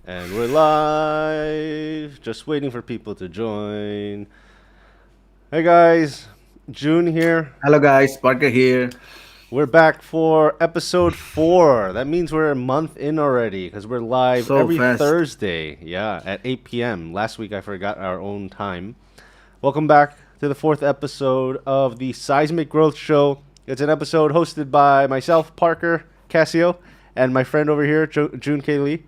And we're live, just waiting for people to join. Hey guys, Joon here. Hello guys, Parker here. We're back for episode 4. That means we're a month in already because we're live So every fast. Thursday. Yeah, at 8 p.m. Last week I forgot our own time. Welcome back to the 4th episode of the Seismic Growth Show. It's an episode hosted by myself, Parker, Casio, and my friend over here, June K. Lee.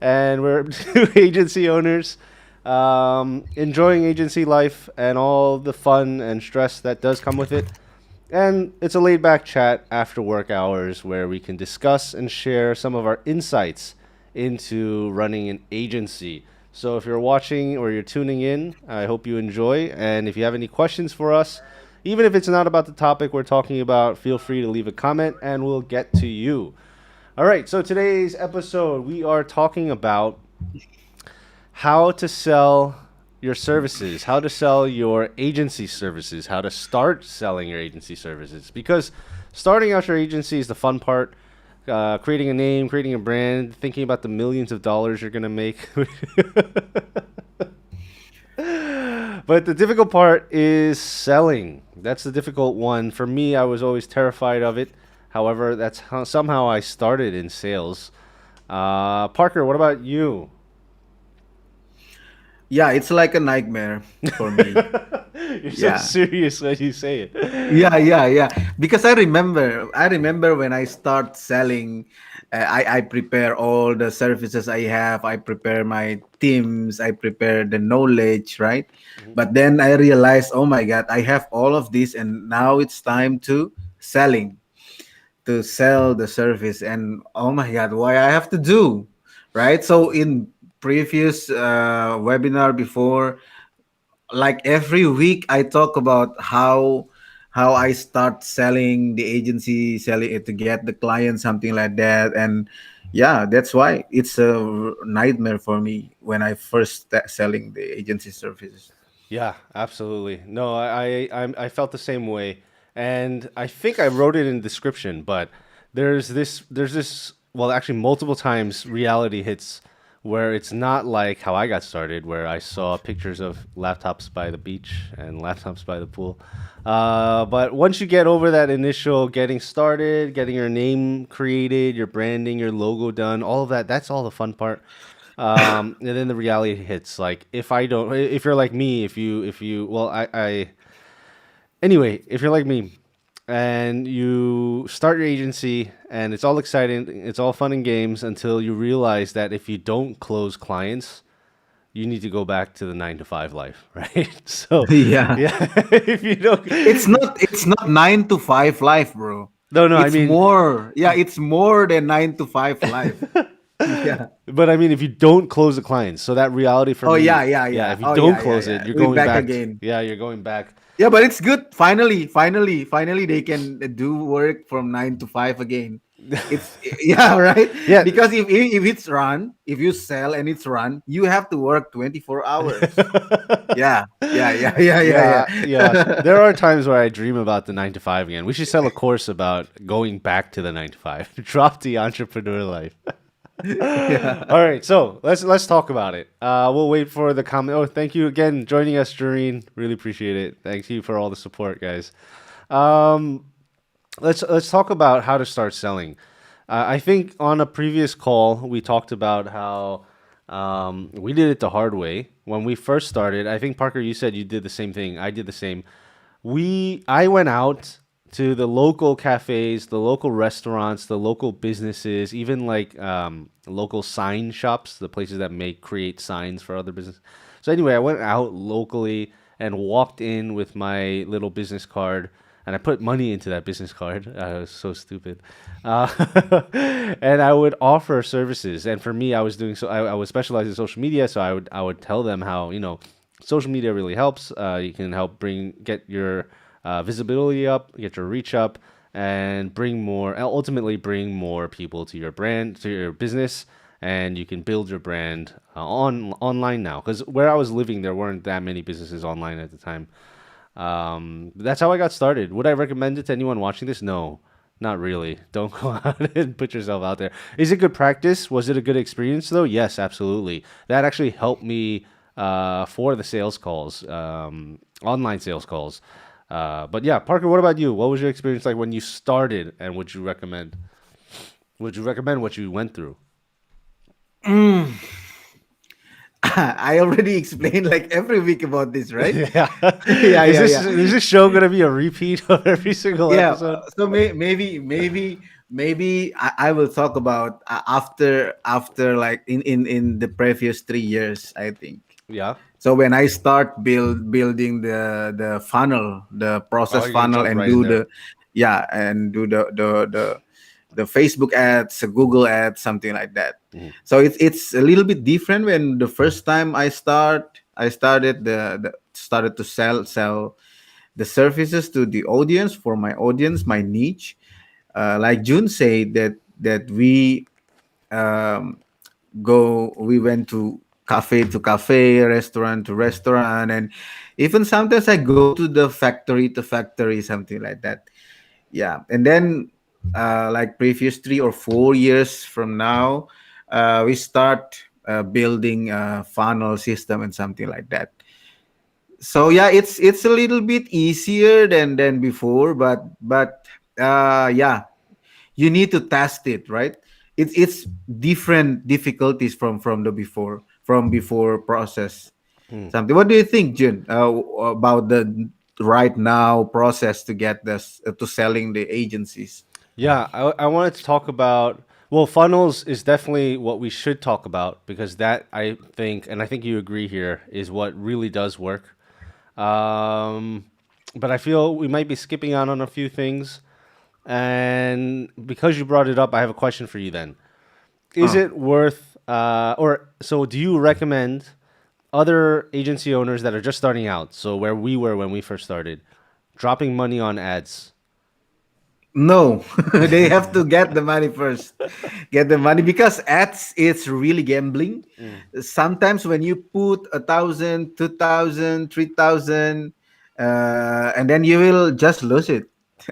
And we're two agency owners enjoying agency life and all the fun and stress that does come with it. And it's a laid back chat after work hours where we can discuss and share some of our insights into running an agency. So if you're watching or you're tuning in, I hope you enjoy. And if you have any questions for us, even if it's not about the topic we're talking about, feel free to leave a comment and we'll get to you. All right, so today's episode, we are talking about how to sell your services, how to sell your agency services, how to start selling your agency services. Because starting out your agency is the fun part. Creating a name, creating a brand, thinking about the millions of dollars you're going to make. But the difficult part is selling. That's the difficult one. For me, I was always terrified of it. However, that's how somehow I started in sales. Parker, what about you? Yeah, it's like a nightmare for me. You're so Yeah. serious when you say it. Yeah. Because I remember when I start selling, I prepare all the services I have. I prepare my teams. I prepare the knowledge, right? Mhm. But then I realized, oh my God, I have all of this, and now it's time to selling. To sell the service, and oh my god, why I have to do, right? So in previous webinar before, like every week I talk about how I start selling the agency, selling it to get the client, something like that. And yeah, that's why it's a nightmare for me when I first start selling the agency services. Yeah, absolutely. No, I felt the same way, and I think I wrote it in the description. But there's this. Well, actually, multiple times reality hits where it's not like how I got started, where I saw pictures of laptops by the beach and laptops by the pool. But once you get over that initial getting started, getting your name created, your branding, your logo done, all of that, that's all the fun part. And then the reality hits. Like if I don't, if you're like me, well, anyway, if you're like me, and you start your agency, and it's all exciting, it's all fun and games until you realize that if you don't close clients, you need to go back to the 9 to 5 life, right? So, Yeah, yeah, if you don't, it's not 9 to 5 life, bro. no, no, I It's mean, more, yeah, it's more than 9 to 5 life. Yeah. but I mean, if you don't close the clients, so that reality for Oh me, yeah, yeah, yeah, yeah. if you Oh don't yeah, yeah, close it, yeah. you're We going back back. again. Yeah, you're going back. Yeah, but it's good. Finally, they can do work from 9 to 5 again. It's yeah, right. Yeah, Because if it's run, if you sell and it's run, you have to work 24 hours. Yeah, yeah, yeah. yeah. There are times where I dream about the 9 to 5 again. We should sell a course about going back to the 9 to 5. Drop the entrepreneur life. Yeah. All right, so let's talk about it. We'll wait for the comment. Oh, thank you again joining us, Doreen. Really appreciate it. Thank you for all the support, guys. Um, let's talk about how to start selling. I think on a previous call we talked about how we did it the hard way when we first started. I think Parker, you said you did the same thing. I did the same. I went out to the local cafes, the local restaurants, the local businesses, even like local sign shops, the places that make create signs for other business. So anyway, I went out locally and walked in with my little business card, and I put money into that business card. I was so stupid, uh, and I would offer services. And for me, I was doing so. I was specialized in social media, so I would tell them how social media really helps. You can help get your visibility up, get your reach up, and ultimately bring more people to your brand, to your business, and you can build your brand online now. Because where I was living, there weren't that many businesses online at the time. That's how I got started. Would I recommend it to anyone watching this? No. Not really. Don't go out and put yourself out there. Is it good practice? Was it a good experience though? Yes, absolutely. That actually helped me for the sales calls, online sales calls. But yeah, Parker, what about you? What was your experience like when you started, and would you recommend? Would you recommend what you went through? I already explained like every week about this, right? Yeah. Yeah, Is yeah, this yeah. is this show gonna be a repeat of every single Yeah. episode? So maybe I will talk about after like in the previous 3 years, I think. Yeah. So when I start building the funnel, the Oh, process you're gonna funnel, jump and right in do there. the yeah, and do the Facebook ads, Google ads, something like that. Mhm. So it's a little bit different when the first time I started the started to sell the services to the audience, for my audience, my niche. Like June said, that um, we went to cafe, restaurant to restaurant, and even sometimes I go to factory, something like that. Yeah, and then like previous 3 or 4 years from now, we start building a funnel system and something like that. So yeah, it's a little bit easier than before, but yeah, you need to test it, right? It's different difficulties from before process. Mm. Something. What do you think, Jun, about the right now process to get this to selling the agencies? Yeah, I wanted to talk about. Well, funnels is definitely what we should talk about because that I think, and I think you agree here, is what really does work. Um, but I feel we might be skipping out on a few things. And because you brought it up, I have a question for you then. Is Uh, it worth, or so do you recommend other agency owners that are just starting out, so where we were when we first started, dropping money on ads? no, they have to get the money first. Get the money because ads it's really gambling. Mm. Sometimes when you put 1,000, 2,000, 3,000, and then you will just lose it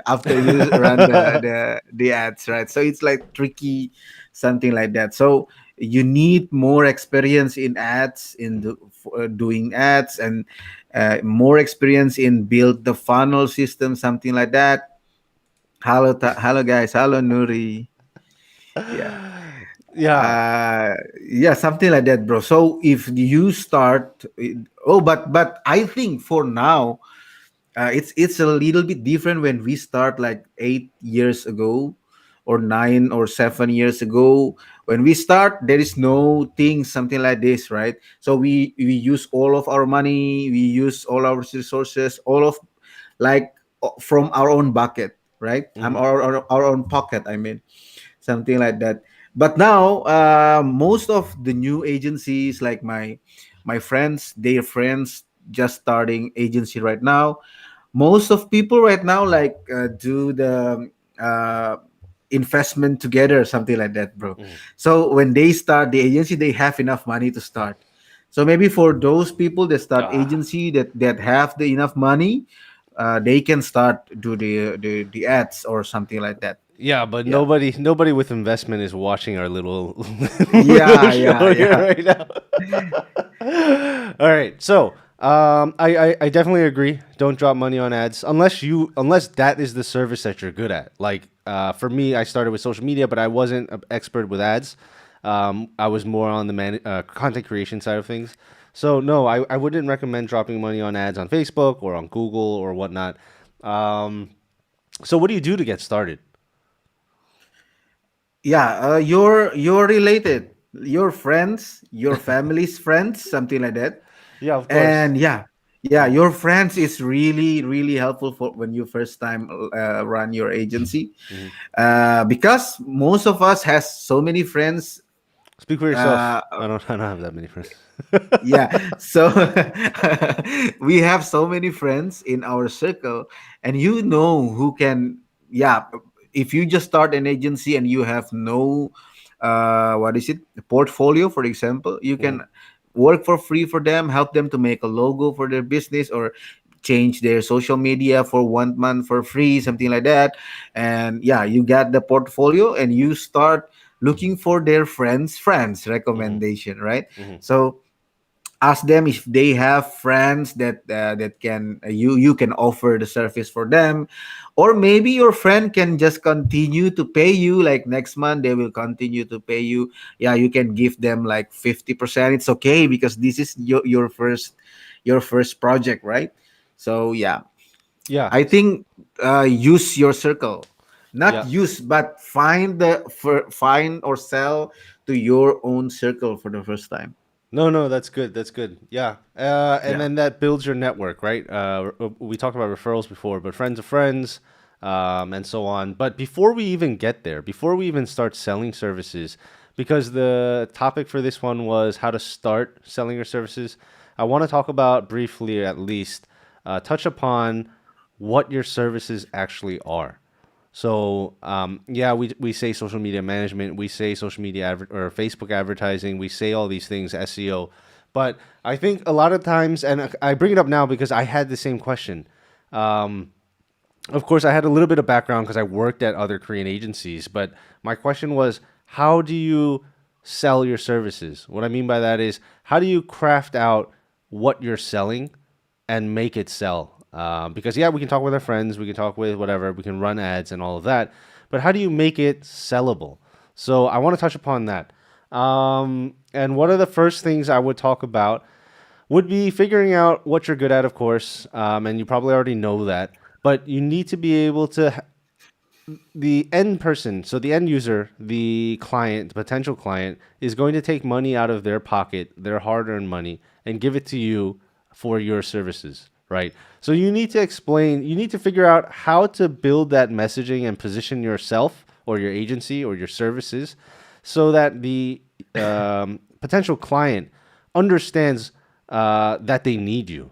after you run the ads, right? So it's like tricky, something like that. So you need more experience in ads, doing ads, and more experience in build the funnel system, something like that. Hello guys, hello Nuri. Yeah. Yeah. Yeah, something like that, bro. So if you start, but I think for now, it's a little bit different when we start like 8 years ago, or 9 or 7 years ago. When we start, there is no thing something like this, right? So we use all of our money, we use all our resources, all of like from our own bucket, right? I'm Hmm. our own pocket. I mean, something like that. But now, most of the new agencies, like my friends, their friends just starting agency right now. Most of people right now like do the investment together, something like that, bro. Hmm. So when they start the agency, they have enough money to start. So maybe for those people that start Ah. agency that have the enough money, they can start do the ads or something like that. Yeah, but Yeah. nobody with investment is watching our little little Yeah, yeah, show here yeah. right now. All right, so I definitely agree. Don't drop money on ads unless that is the service that you're good at. Like for me, I started with social media, but I wasn't an expert with ads. I was more on the content creation side of things. So no, I wouldn't recommend dropping money on ads on Facebook or on Google or whatnot. Um, so what do you do to get started? Yeah, you're related, your friends, your family's friends, something like that. Yeah, of course. And yeah, your friends is really helpful for when you first time run your agency, Mhm. because most of us has so many friends. Speak for yourself. uh, I don't have that many friends. yeah, so we have so many friends in our circle, and you know who can. Yeah, if you just start an agency and you have no what is it, portfolio, for example, you Mhm. can work for free for them, help them to make a logo for their business, or change their social media for 1 month for free, something like that. And yeah, you get the portfolio and you start looking for their friends Mm-hmm. recommendation, right? Mm-hmm. So ask them if they have friends that can you can offer the service for them, or maybe your friend can just continue to pay you, like next month they will continue to pay you. Yeah, you can give them like 50%. It's okay because this is your first project, right? So yeah, Yeah. I think use your circle, not Yeah. use but find or sell to your own circle for the first time. No, no, that's good. That's good. Yeah. And Yeah. then that builds your network, right? We talked about referrals before, but friends of friends, and so on. But before we even get there, before we even start selling services, because the topic for this one was how to start selling your services, I want to talk about briefly, at least, touch upon what your services actually are. So yeah, we say social media management, we say social media or Facebook advertising, we say all these things, SEO, but I think a lot of times, and I bring it up now because I had the same question. Um, of course, I had a little bit of background because I worked at other Korean agencies, but my question was, how do you sell your services? What I mean by that is, how do you craft out what you're selling and make it sell? Because yeah, we can talk with our friends, we can talk with whatever, we can run ads and all of that, but how do you make it sellable? So I want to touch upon that. And one of the first things I would talk about would be figuring out what you're good at, of course, and you probably already know that. But you need to be able to the end person, so the end user, the client, the potential client, is going to take money out of their pocket, their hard earned money, and give it to you for your services, right? So you need to explain, you need to figure out how to build that messaging and position yourself or your agency or your services so that the potential client understands that they need you,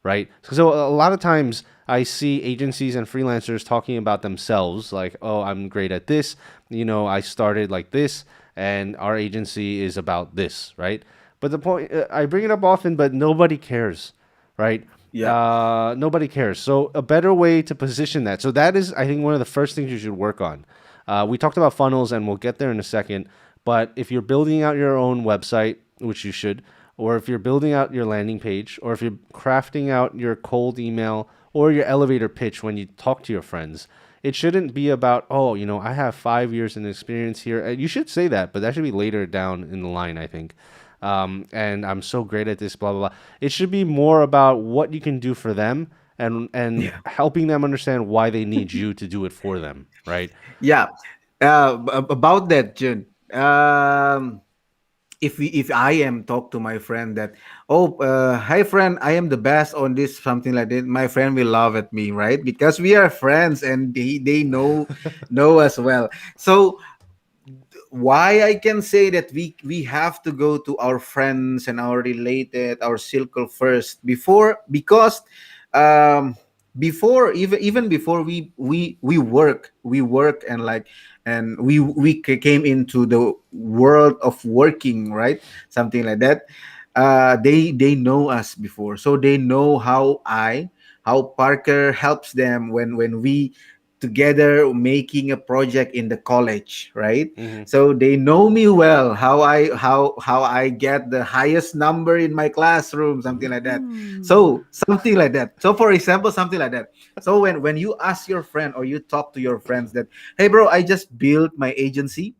right? So a lot of times I see agencies and freelancers talking about themselves, like, "Oh, I'm great at this. You know, I started like this, and our agency is about this," right? But the point I bring it up often, but nobody cares, right? Yeah. Nobody cares. So a better way to position that. So that is, I think, one of the first things you should work on. We talked about funnels, and we'll get there in a second. But if you're building out your own website, which you should, or if you're building out your landing page, or if you're crafting out your cold email or your elevator pitch when you talk to your friends, it shouldn't be about, oh, you know, I have 5 years in experience here. You should say that, but that should be later down in the line, I think. And I'm so great at this, blah, blah, blah. It should be more about what you can do for them and Yeah. helping them understand why they need you to do it for them, right? Yeah. About that, Jun. If I am talk to my friend that, oh, hi friend, I am the best on this, something like that, my friend will laugh at me, right? Because we are friends and they know us well. So why I can say that we have to go to our friends and our related, our circle first before, because um before, even before we work and like, and we came into the world of working, right? Something like that. They know us before, so they know how Parker helps them when we together making a project in the college, right? Mm-hmm. So they know me well, how I get the highest number in my classroom, something like that. Ooh. So something like that. So for example, something like that. So when you ask your friend or you talk to your friends that, hey bro, I just built my agency,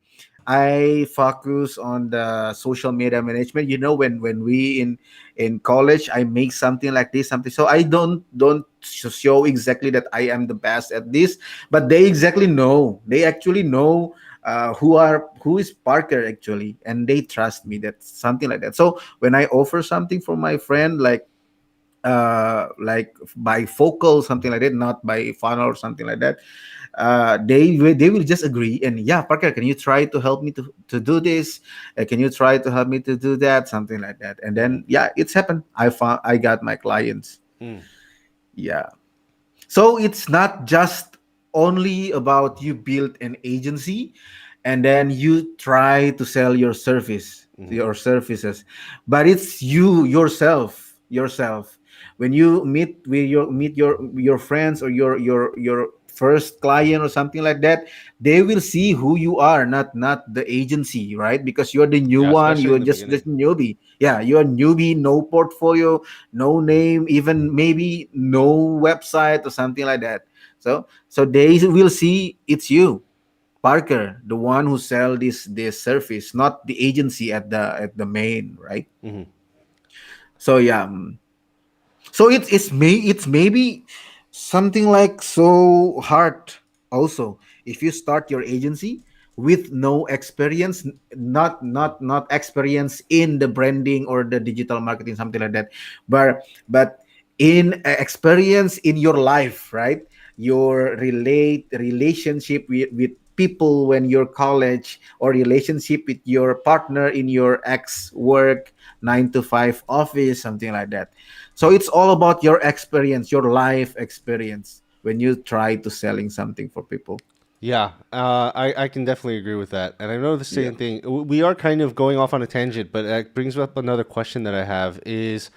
I focus on the social media management. When we in college, I make something like this, something. So I don't show exactly that I am the best at this, but they exactly know. They actually know who is Parker actually, and they trust me. That something like that. So when I offer something for my friend, like by focal, something like that, not by funnel or something like that, they will just agree. And yeah, Parker, can you try to help me to do this? Can you try to help me to do that, something like that? And Mm-hmm. then yeah, it's happened. I got my clients. Mm-hmm. Yeah. So it's not just only about you build an agency and then you try to sell your services, but it's you yourself. When you meet your friends or your first client or something like that, they will see who you are, not the agency, right? Because you're the new Yeah, one, especially in you're the just beginning. newbie. Yeah, you're a newbie, no portfolio, no name, even maybe no website or something like that. So they will see it's you, Parker, the one who sell this service, not the agency at the main, right? Hmm. So yeah, so it's maybe something like so hard also if you start your agency with no experience, not experience in the branding or the digital marketing, something like that, but in experience in your life, right? Your relationship with people when you're college, or relationship with your partner in your ex work 9 to 5 office, something like that. So it's all about your experience, your life experience when you try to selling something for people. Yeah, I can definitely agree with that. And I know the Yeah. same thing. We are kind of going off on a tangent, but that brings up another question that I have is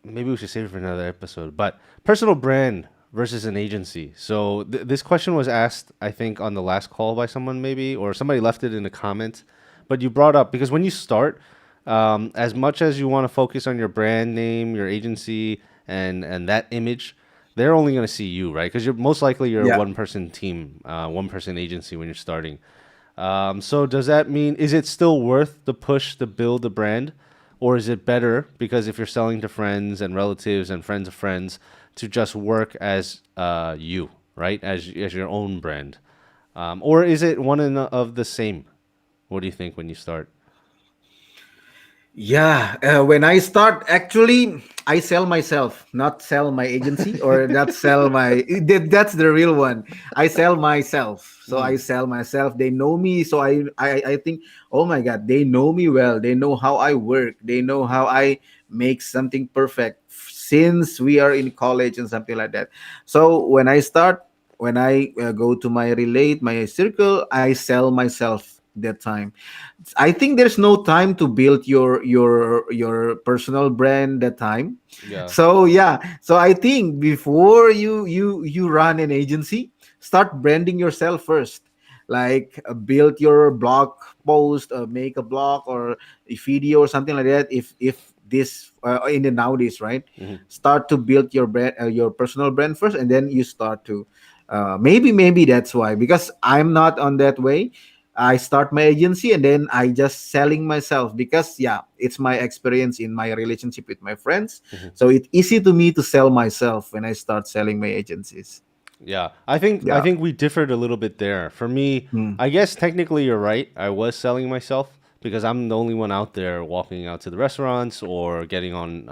maybe we should save it for another episode. But personal brand versus an agency. So this question was asked, I think, on the last call by someone, maybe, or somebody left it in a comment. But you brought up because when you start, as much as you want to focus on your brand name, your agency, and that image, they're only going to see you, right? Because you're a Yeah. one person team, one person agency when you're starting. So does that mean is it still worth the push to build a brand, or is it better because if you're selling to friends and relatives and friends of friends to just work as you, right, as your own brand, or is it of the same? What do you think when you start? Yeah, when I start, actually, I sell myself, not sell my agency or not sell my. That's the real one. I sell myself, so I Mm, sell myself. They know me, so I think, oh my God, they know me well. They know how I work. They know how I make something perfect since we are in college and something like that. So when I start, when I go to my relate, my circle, I sell myself that time. I think there's no time to build your personal brand that time. yeah. So yeah, so I think before you run an agency, start branding yourself first. Like build your blog post, make a blog or a video or something like that. If this in the nowadays, right? Hmm. Start to build your brand, your personal brand first, and then you start to. Maybe that's why, because I'm not on that way. I start my agency and then I just selling myself because yeah, it's my experience in my relationship with my friends. Hmm. So it's easy to me to sell myself when I start selling my agencies. Yeah, I Yeah. think we differed a little bit there. For me, Mm. I guess technically you're right. I was selling myself because I'm the only one out there walking out to the restaurants or getting on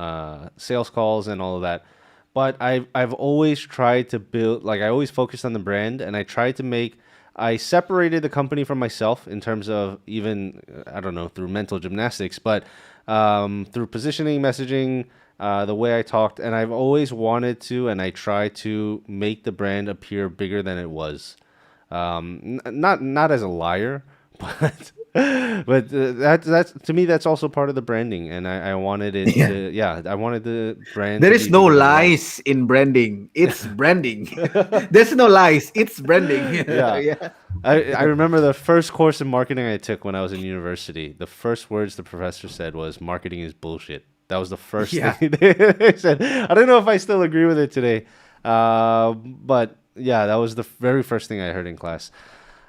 sales calls and all of that. But I've always tried to build, like I always focused on the brand, and I tried to make. I separated the company from myself in terms of even I don't know, through mental gymnastics, but through positioning, messaging, the way I talked, and I've always wanted to, and I try to make the brand appear bigger than it was. Not as a liar, but that's to me that's also part of the branding, and I wanted it Yeah. to yeah I wanted the brand There to is be no bigger than it was. lies in branding. It's branding. There's no lies. It's branding. Yeah. Yeah. I remember the first course in marketing I took when I was in university. The first words the professor said was marketing is bullshit. That was the first thing Yeah. they said. I don't know if I still agree with it today. But yeah, that was the very first thing I heard in class.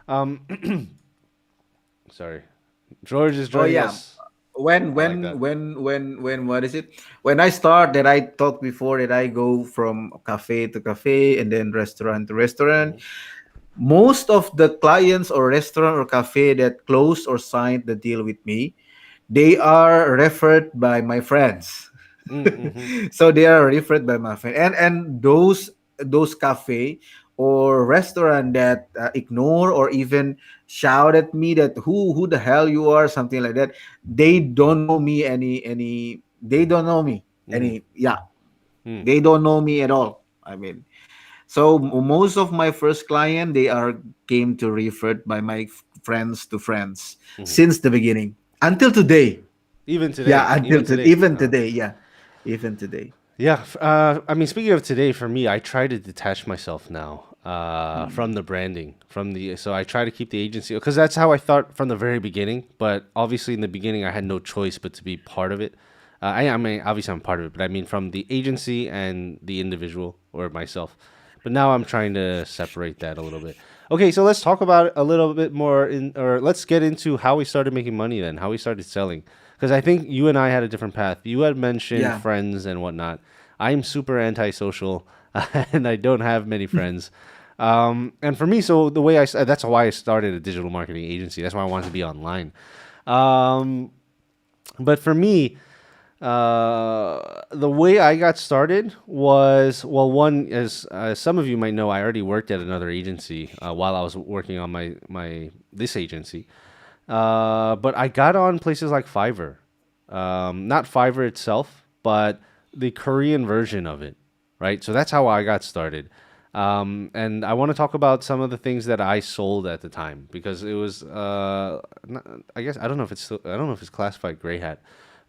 Um, sorry. George is Oh joining yeah. us. When I like when that. when when what is it? When I start, that I talked before, that I go from cafe to cafe and then restaurant to restaurant. Hmm. Most of the clients or restaurant or cafe that closed or signed the deal with me, they are referred by my friends. Mm-hmm. So they are referred by my friend, and those cafe or restaurant that ignore or even shout at me that who the hell you are, something like that. They don't know me any. They don't know me Hmm. any. Yeah, Hmm. they don't know me at all. I mean, so most of my first client, they are came to referred by my friends to friends Hmm. since the beginning until today. Even Yeah, today, even today. even today. Yeah. even today. Yeah, I mean, speaking of today, for me, I try to detach myself now from Mm. the branding, from the so I try to keep the agency because that's how I thought from the very beginning. But obviously, in the beginning, I had no choice but to be part of it. I mean, obviously, I'm part of it, but I mean, from the agency and the individual or myself. But now I'm trying to separate that a little bit. Okay, so let's talk about it a little bit more or let's get into how we started making money then, how we started selling. Because I think you and I had a different path. You had mentioned Yeah, friends and whatnot. I'm super antisocial and I don't have many friends. And for me, so the way that's why I started a digital marketing agency. That's why I wanted to be online. Um, but for me, the way I got started was well, one as some of you might know, I already worked at another agency while I was working on my this agency. But I got on places like Fiverr, not Fiverr itself, but the Korean version of it, right? So that's how I got started. And I want to talk about some of the things that I sold at the time because it was, I guess I don't know if it's still, I don't know if it's classified gray hat,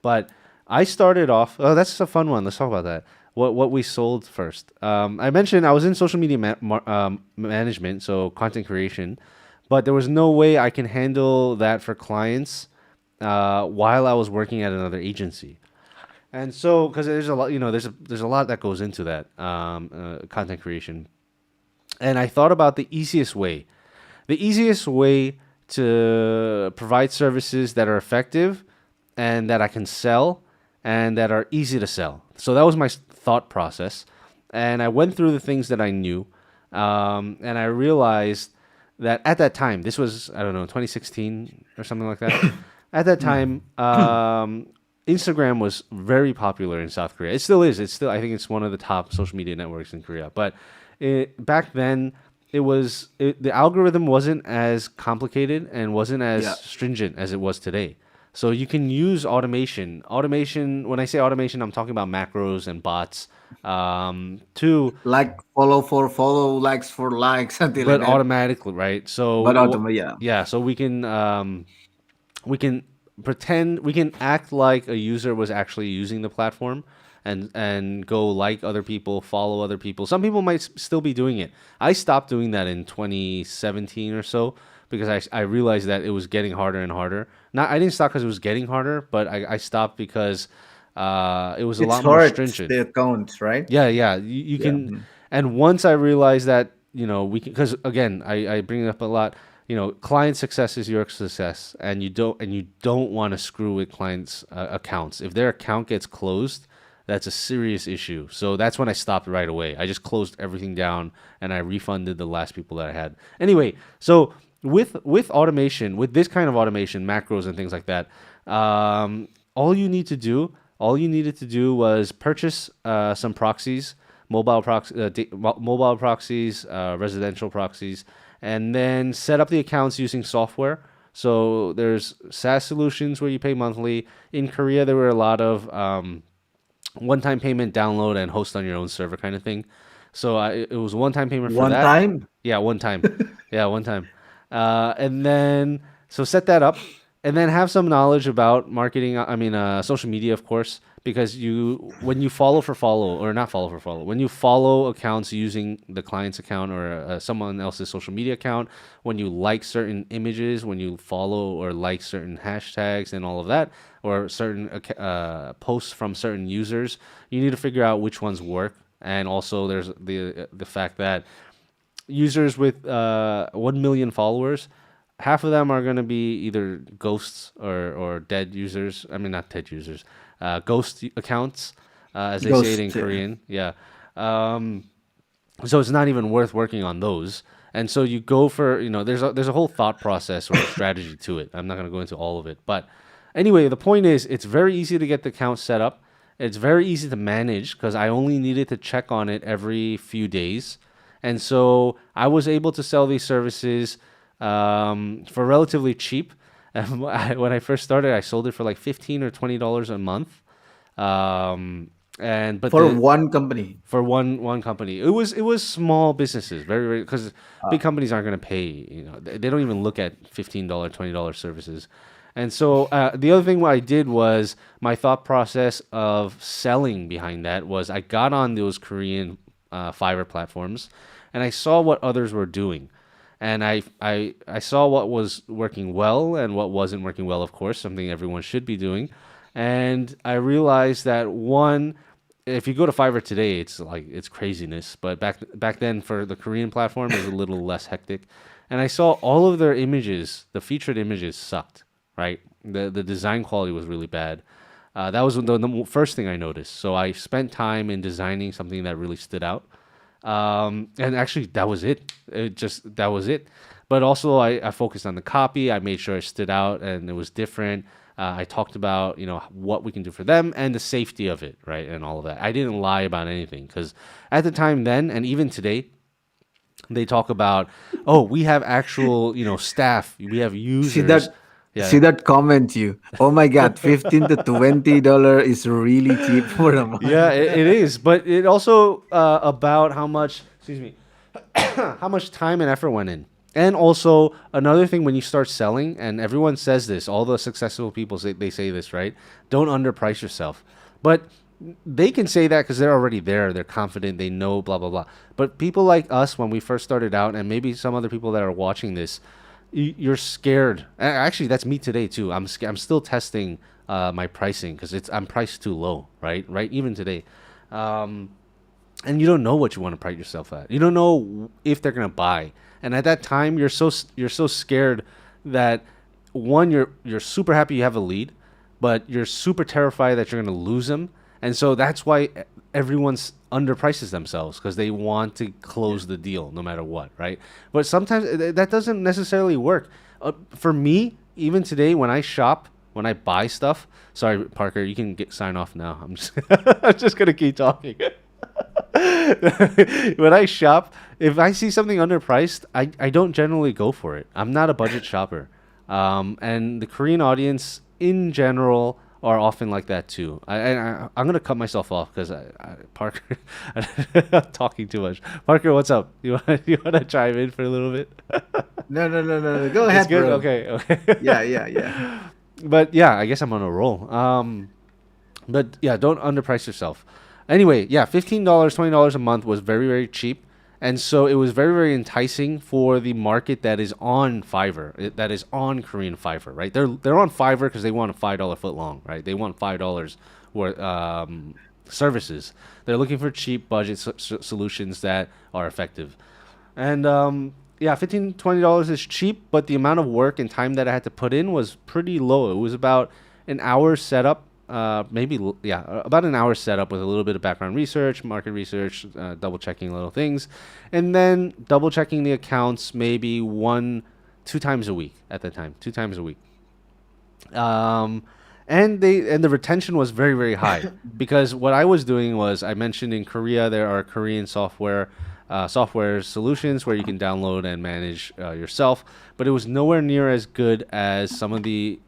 but I started off. Oh, that's a fun one. Let's talk about that. What we sold first. I mentioned I was in social media management, so content creation, but there was no way I can handle that for clients while I was working at another agency. And so, because there's a lot, there's a lot that goes into that content creation. And I thought about the easiest way. The easiest way to provide services that are effective and that I can sell and that are easy to sell. So that was my thought process. And I went through the things that I knew. And I realized that at that time, this was, I don't know, 2016 or something like that. At that time, Instagram was very popular in South Korea. It still is. It's still, I think it's one of the top social media networks in Korea. But back then, the algorithm wasn't as complicated and wasn't as yeah. stringent as it was today. So you can use automation. Automation. When I say automation, I'm talking about macros and bots. To Like follow for follow, likes for likes, something like but that. automatically, right? But So yeah. yeah, so we can pretend we can act like a user was actually using the platform and go like other people, follow other people. Some people might still be doing it. I stopped doing that in 2017 or so because I realized that it was getting harder and harder. Not I didn't stop because it was getting harder, but I stopped because it was a It's lot more hard stringent. the accounts, right? Yeah, yeah. You Yeah. can, and once I realized that, we can, because again, I bring it up a lot. Client success is your success, and you don't want to screw with clients' accounts. If their account gets closed, that's a serious issue. So that's when I stopped right away. I just closed everything down and I refunded the last people that I had. Anyway, so with automation, with this kind of automation, macros and things like that, all you need to do, all you needed to do was purchase some proxies, mobile proxies, residential proxies, and then set up the accounts using software. So there's SaaS solutions where you pay monthly. In Korea, there were a lot of one-time payment, download and host on your own server kind of thing. So it was one-time payment for One that. time. Yeah, one time. Yeah, one time. And then so set that up, and then have some knowledge about marketing. I mean, social media, of course, because when you follow for follow or not follow for follow, when you follow accounts using the client's account or someone else's social media account, when you like certain images, when you follow or like certain hashtags and all of that, or certain posts from certain users, you need to figure out which ones work. And also, there's the fact that users with 1 million followers, half of them are going to be either ghosts or dead users. I mean, not dead users, ghost accounts, as they say it in Ghost. Korean. Yeah. Um, so it's not even worth working on those. And so you go for, there's a whole thought process or strategy to it. I'm not going to go into all of it. But anyway, the point is it's very easy to get the account set up. It's very easy to manage because I only needed to check on it every few days. And so I was able to sell these services for relatively cheap. When I first started, I sold it for like $15 or $20 a month. And but For the one company. for one company, it was small businesses, very very because big companies aren't going to pay. They don't even look at $15, $20 services. And so the other thing what I did was my thought process of selling behind that was I got on those Korean Fiverr platforms and I saw what others were doing. And I saw what was working well and what wasn't working well, of course, something everyone should be doing. And I realized that one, if you go to Fiverr today, it's like it's craziness. But back then for the Korean platform, it was a little less hectic. And I saw all of their images, the featured images sucked, right? The design quality was really bad. That was the first thing I noticed. So I spent time in designing something that really stood out. And actually, that was it. That was it. But also, I focused on the copy. I made sure it stood out and it was different. I talked about what we can do for them and the safety of it, right, and all of that. I didn't lie about anything because at the time then and even today, they talk about, oh, we have actual staff, we have See users. that Yeah, see that comment you. Oh my god, $15 to $20 is really cheap for a yeah, month. it is. But it also about how much. Excuse me. How much time and effort went in. And also another thing when you start selling, and everyone says this, all the successful people say they say this, right? Don't underprice yourself. But they can say that because they're already there, they're confident, they know, blah blah blah. But people like us, when we first started out, and maybe some other people that are watching this, you're scared. Actually, that's me today too. I'm scared. I'm still testing my pricing because I'm priced too low, right? Right, even today. Um, and you don't know what you want to price yourself at. You don't know if they're gonna buy. And at that time, you're so scared that one, you're super happy you have a lead, but you're super terrified that you're gonna lose them. And so that's why everyone's underprices themselves because they want to close the deal no matter what, right? But sometimes that doesn't necessarily work. For me, even today, when I shop, when I buy stuff. Sorry, Parker, you can sign off now. I'm just I'm just gonna keep talking. When I shop, if I see something underpriced, I don't generally go for it. I'm not a budget shopper. And the Korean audience in general are often like that too. I'm gonna cut myself off because Parker, I'm talking too much. Parker, what's up? You want to chime in for a little bit? No, no, no, no, no. Go It's ahead, good. bro. Okay, Yeah, okay. yeah, yeah. But yeah, I guess I'm on a roll. But yeah, don't underprice yourself. Anyway, yeah, $15, $20 a month was very, very cheap. And so it was very, very enticing for the market that is on Fiverr, that is on Korean Fiverr, right? They're on Fiverr because they want a $5 foot long, right? They want $5 worth services. They're looking for cheap budget solutions that are effective. And yeah, $15 $20 is cheap, but the amount of work and time that I had to put in was pretty low. It was about an hour setup, about an hour setup with a little bit of background research, market research, double checking little things, and then double checking the accounts maybe two times a week at that time, 2 times a week. Um, and the retention was very very high because what I was doing was I mentioned in Korea there are Korean software solutions where you can download and manage yourself, but it was nowhere near as good as some of the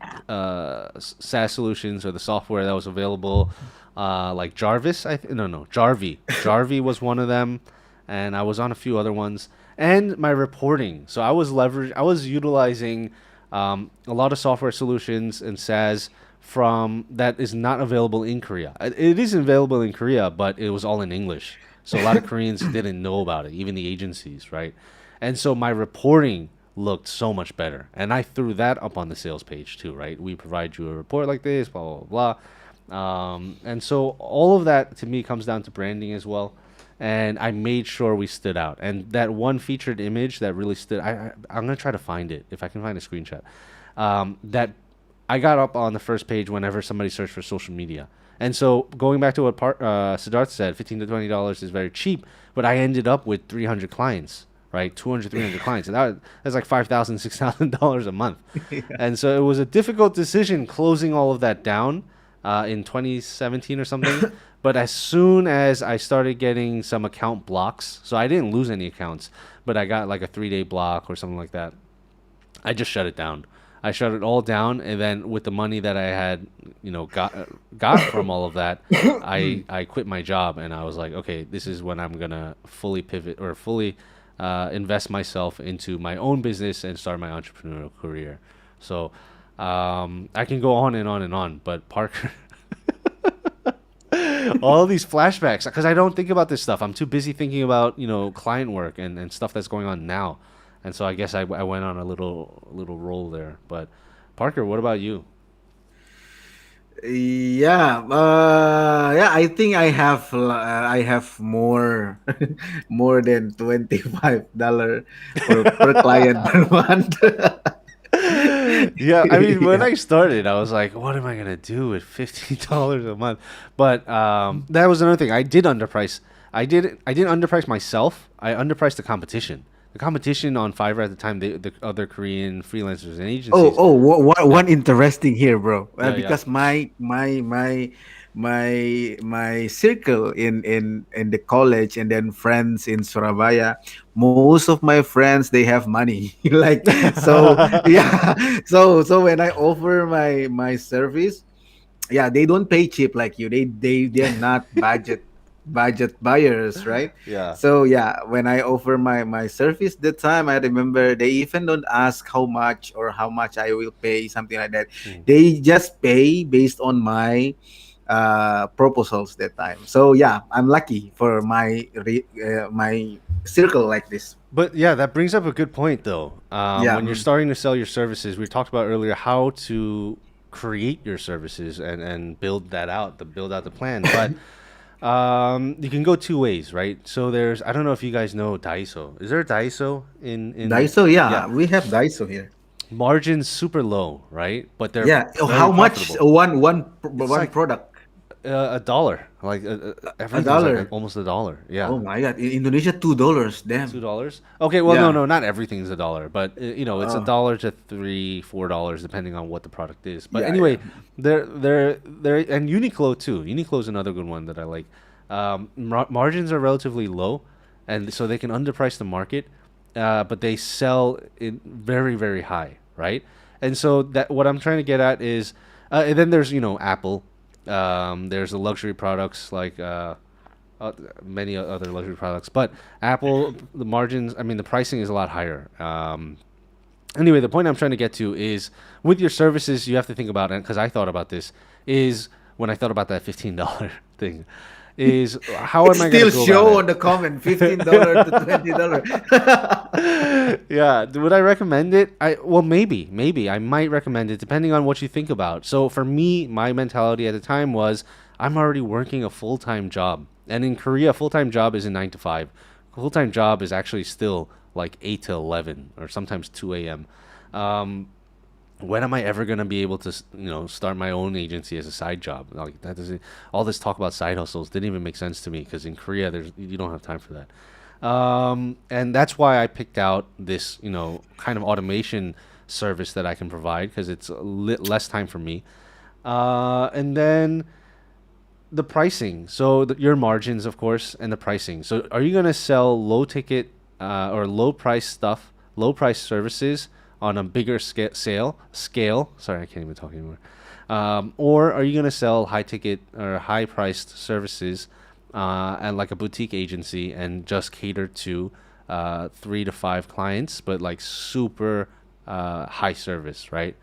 SaaS solutions or the software that was available, like Jarvis. No, Jarvie. Jarvie was one of them, and I was on a few other ones. And my reporting. So I was utilizing a lot of software solutions and SaaS from that is not available in Korea. It is available in Korea, but it was all in English. So a lot of Koreans didn't know about it, even the agencies, right? And so my reporting looked so much better. And I threw that up on the sales page too, right? We provide you a report like this, blah, blah, blah. And so all of that to me comes down to branding as well. And I made sure we stood out. And that one featured image that really stood, I'm going to try to find it if I can find a screenshot. That I got up on the first page whenever somebody searched for social media. And so going back to what Siddharth said, $15 to $20 is very cheap, but I ended up with 300 clients, right? 200, 300 clients. And that's like $5,000, $6,000 a month. And so it was a difficult decision closing all of that down in 2017 or something. But as soon as I started getting some account blocks, so I didn't lose any accounts, but I got like a 3-day block or something like that. I just shut it down. I shut it all down, and then with the money that I had, got from all of that, I quit my job, and I was like, okay, this is when I'm gonna fully pivot or fully invest myself into my own business and start my entrepreneurial career. So, I can go on and on and on, but Parker, all these flashbacks, because I don't think about this stuff. I'm too busy thinking about client work and stuff that's going on now, and so I guess I went on a little roll there. But Parker, what about you? Yeah, I think I have more more than $25 per client per month. Yeah, I mean, when Yeah. I started, I was like, "What am I gonna do with $15 a month?" But that was another thing. I didn't underprice myself. I underpriced the competition. The competition on Fiverr at the time, the other Korean freelancers and Oh, agencies. oh, Yeah, one interesting here, bro. yeah, yeah. Because my circle in the college and then friends in Surabaya, most of my friends they have money. Like so, yeah. So when I offer my service, yeah, they don't pay cheap like you. They're not budget buyers, right? Yeah. So yeah, when I offer my service that time, I remember they even don't ask how much or how much I will pay, something like that. Mm. They just pay based on my proposals that time. So yeah, I'm lucky for my circle like this. But yeah, that brings up a good point, though. Yeah. When you're starting to sell your services, we talked about earlier how to create your services and build that out, the build out the plan. But you can go two ways, right? So there's I don't know if you guys know Daiso. Is there a Daiso in Daiso, yeah, yeah, we have Daiso here. margins super low, right? But they're Yeah. Oh, very how much profitable. It's one like product? a dollar. Like A everything's like dollar. almost a dollar. Yeah. Oh my God! In Indonesia, $2. Damn. $2. Okay, well, no, Yeah. no, not everything's a dollar, but it's a Oh, dollar to $3, $4 depending on what the product is. But yeah, yeah. anyway, they're and Uniqlo too. Uniqlo is another good one that I like. Margins are relatively low, and so they can underprice the market, but they sell it very very high, right? And so that what I'm trying to get at is, and then there's Apple. There's the luxury products like. Many other luxury products. But Apple, the margins, I mean, the pricing is a lot higher. Anyway, the point I'm trying to get to is with your services, you have to think about it because I thought about this. Is when I thought about that $15 thing, is how It am I going to still go about show it? on the comment $15 to $20. Yeah, would I recommend it? Maybe I might recommend it depending on what you think about. So for me, my mentality at the time was I'm already working a full time job, and in Korea, full time job is a 9 to 5. Full time job is actually still like 8 to 11 or sometimes 2 a.m. Um, when am I ever gonna be able to start my own agency as a side job? Like that doesn't all this talk about side hustles didn't even make sense to me because in Korea there's you don't have time for that. And that's why I picked out this, kind of automation service that I can provide because it's less time for me. And then the pricing. So your margins, of course, and the pricing. So are you going to sell low ticket or low price stuff, low price services on a bigger scale? Sorry, I can't even talk anymore. Or are you going to sell high ticket or high priced services and like a boutique agency and just cater to 3 to 5 clients, but like super high service, right?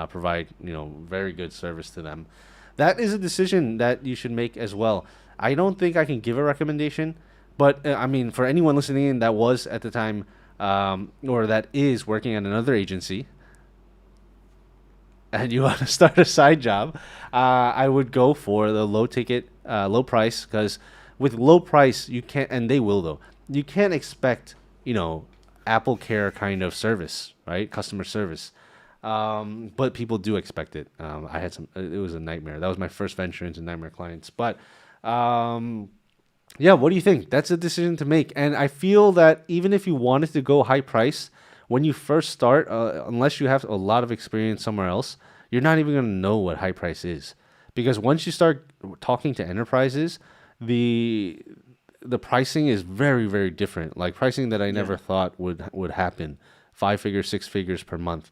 Provide very good service to them. That is a decision that you should make as well. I don't think I can give a recommendation, but I mean, for anyone listening in that was at the time or that is working at another agency, and you want to start a side job, I would go for the low ticket, low price, because with low price you can't, and they will though. You can't expect you know Apple Care kind of service, right? Customer service. But people do expect it. I had some. It was a nightmare. That was my first venture into nightmare clients. But um, yeah, what do you think? That's a decision to make. And I feel that even if you wanted to go high price, when you first start, unless you have a lot of experience somewhere else, you're not even going to know what high price is. Because once you start talking to enterprises, the the pricing is very, very different. Like pricing that I Yeah. never thought would happen. 5 figures, 6 figures per month.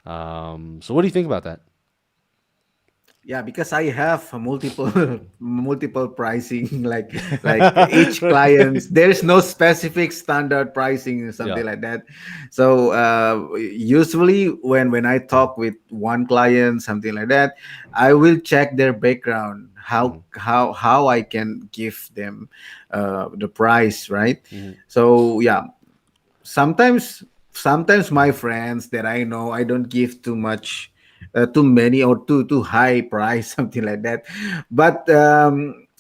So what do you think about that? Yeah, because I have a multiple multiple pricing, like each client. There's no specific standard pricing or Yeah. something like that. So usually when I talk with one client, something like that, I will check their background, Hmm. how I can give them the price, right? Hmm. So yeah, sometimes my friends that I know, I don't give too much, too many or too high price, something like that. But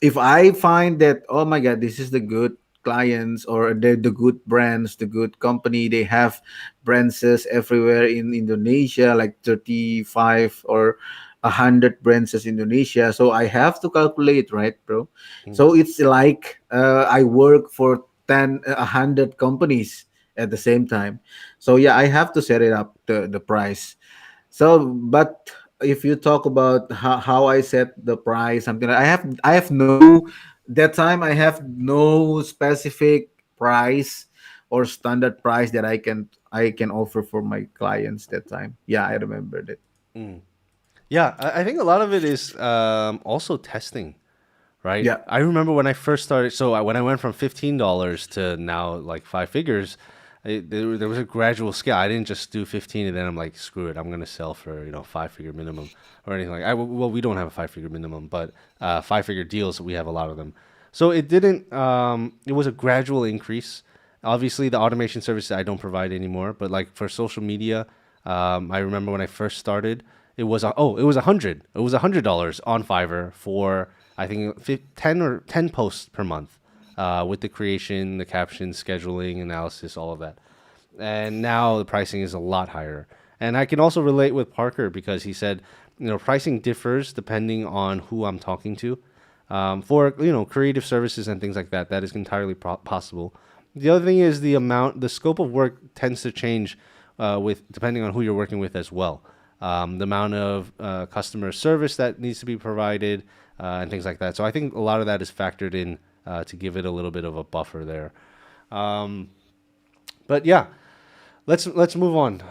if I find that, oh my god, this is the good clients or the good brands, the good company, they have branches everywhere in Indonesia, like 35 or 100 branches in Indonesia. So I have to calculate, right, bro? Hmm. So it's like I work for 100 companies at the same time. So yeah, I have to set it up the price. So but if you talk about how I set the price, something like, I have no, that time I have no specific price or standard price that I can offer for my clients that time. Yeah, I remember that. Mm. Yeah, I think a lot of it is also testing, right? Yeah. I remember when I first started. So when I went from $15 to now like five figures, there was a gradual scale. I didn't just do 15 and then I'm like, screw it, I'm gonna sell for five figure minimum or anything like. Well, we don't have a five figure minimum, but five figure deals we have a lot of them. So it didn't. It was a gradual increase. Obviously, the automation services I don't provide anymore, but like for social media, I remember when I first started, it was $100 on Fiverr for I think 10 posts per month, with the creation, the caption, scheduling, analysis, all of that. And now the pricing is a lot higher. And I can also relate with Parker because he said, pricing differs depending on who I'm talking to. For creative services and things like that, that is entirely possible. The other thing is the scope of work tends to change with depending on who you're working with as well. The amount of customer service that needs to be provided and things like that. So I think a lot of that is factored in to give it a little bit of a buffer there. But yeah, let's move on.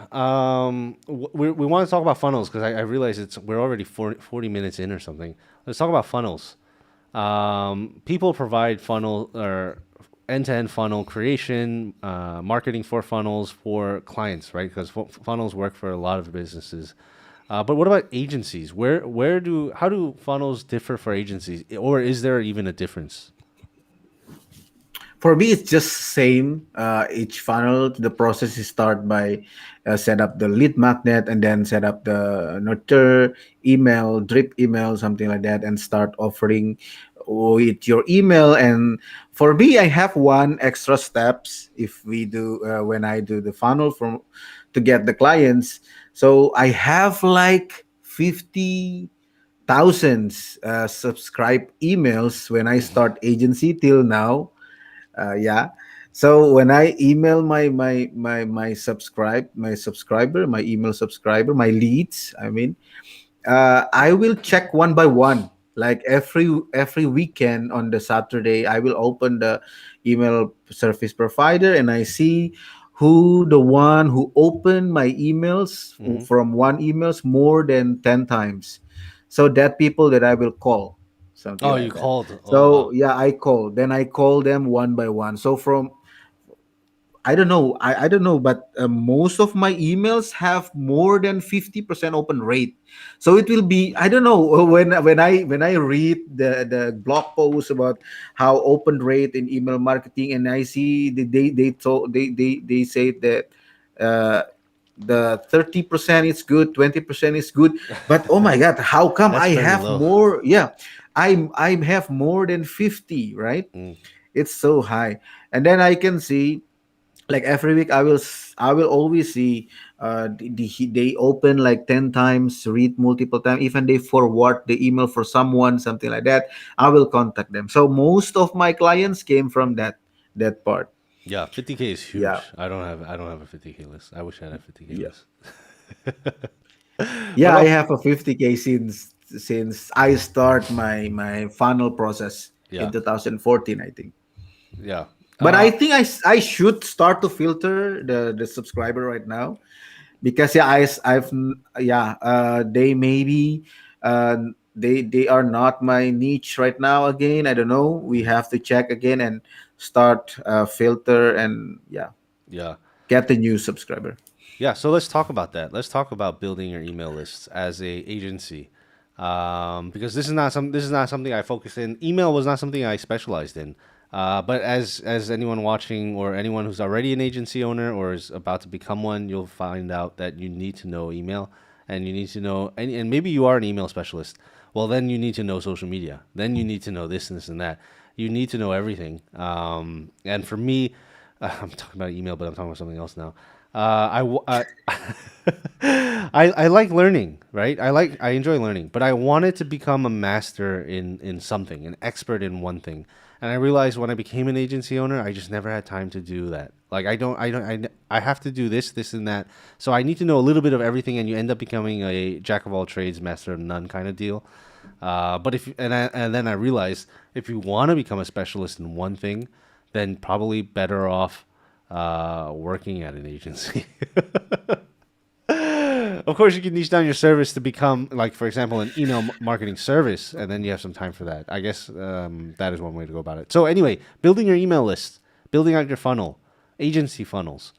We want to talk about funnels because I realize we're already 40 minutes in or something. Let's talk about funnels. People provide funnel or end-to-end funnel creation, marketing for funnels for clients, right? Because funnels work for a lot of businesses. But what about agencies? How do funnels differ for agencies, or is there even a difference? For me, it's just same. Each funnel, the process is start by set up the lead magnet and then set up the nurture email, drip email, something like that, and start offering with your email. And for me, I have one extra steps if we do when I do the funnel from to get the clients. So I have like 50,000 subscribe emails when I start agency till now. Yeah. So when I email my email subscriber, my leads, I mean, I will check one by one. Like every weekend on the Saturday, I will open the email service provider and I see who the one who opened my emails Hmm. from one emails more than 10 times. So that people that I will call, something Oh, you like that. called. Oh, So wow. yeah, I call. Then I call them one by one. So from I don't know. I don't know, but most of my emails have more than 50% open rate. So it will be, I don't know, when I read the blog post about how open rate in email marketing, and I see they say that uh, the 30% is good, 20% is good. But oh my god, how come That's I very have low. more? Yeah, I have more than 50, right? Mm. It's so high. And then I can see, like every week I will always see they open like 10 times, read multiple times, even they forward the email for someone, something like that. I will contact them. So most of my clients came from that part. Yeah, 50K is Yeah. huge. I don't have a 50K list. I wish I had a 50K Yeah. list. What Yeah, I about have a 50K since I start my funnel process in yeah, 2014, I think. yeah. But I think I should start to filter the subscriber right now, because yeah, I've yeah, they maybe they are not my niche right now. Again, I don't know. We have to check again and start filter and yeah, Yeah. get the new subscriber. Yeah, so let's talk about that. Let's talk about building your email lists as a agency, because this is not something I focused in. Email was not something I specialized in. But as anyone watching or anyone who's already an agency owner or is about to become one, you'll find out that you need to know email, and you need to know, and maybe you are an email specialist. Well, then you need to know social media. Then you need to know this and this and that. You need to know everything. And for me, I'm talking about email, but I'm talking about something else now. I like learning, right? I enjoy learning, but I wanted to become a master in something, an expert in one thing. And I realized when I became an agency owner, I just never had time to do that. Like I have to do this and that. So I need to know a little bit of everything, and you end up becoming a jack of all trades, master of none kind of deal. But if and then I realized if you want to become a specialist in one thing, then probably better off working at an agency. Of course, you can niche down your service to become, like, for example, an email marketing service, and then you have some time for that. I guess that is one way to go about it. So, anyway, building your email list, building out your funnel, agency funnels.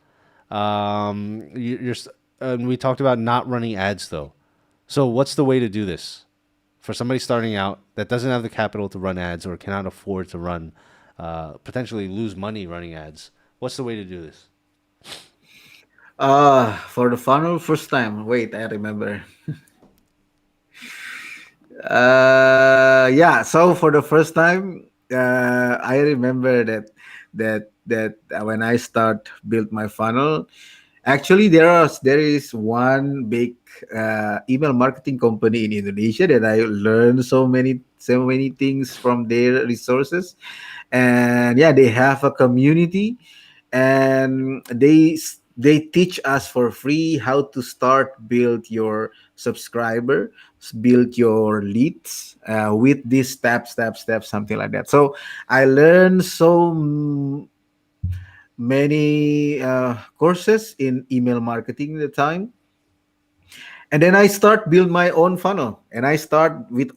And we talked about not running ads, though. So, what's the way to do this for somebody starting out that doesn't have the capital to run ads or cannot afford to run, potentially lose money running ads? What's the way to do this? For the funnel first time. Wait, I remember. Yeah. So for the first time, I remember that when I start build my funnel, actually there is one big email marketing company in Indonesia that I learned so many things from their resources, and yeah, they have a community, and they teach us for free how to start build your subscriber, build your leads with this step something like that. So I learned so many courses in email marketing at the time, and then I start build my own funnel, and I start with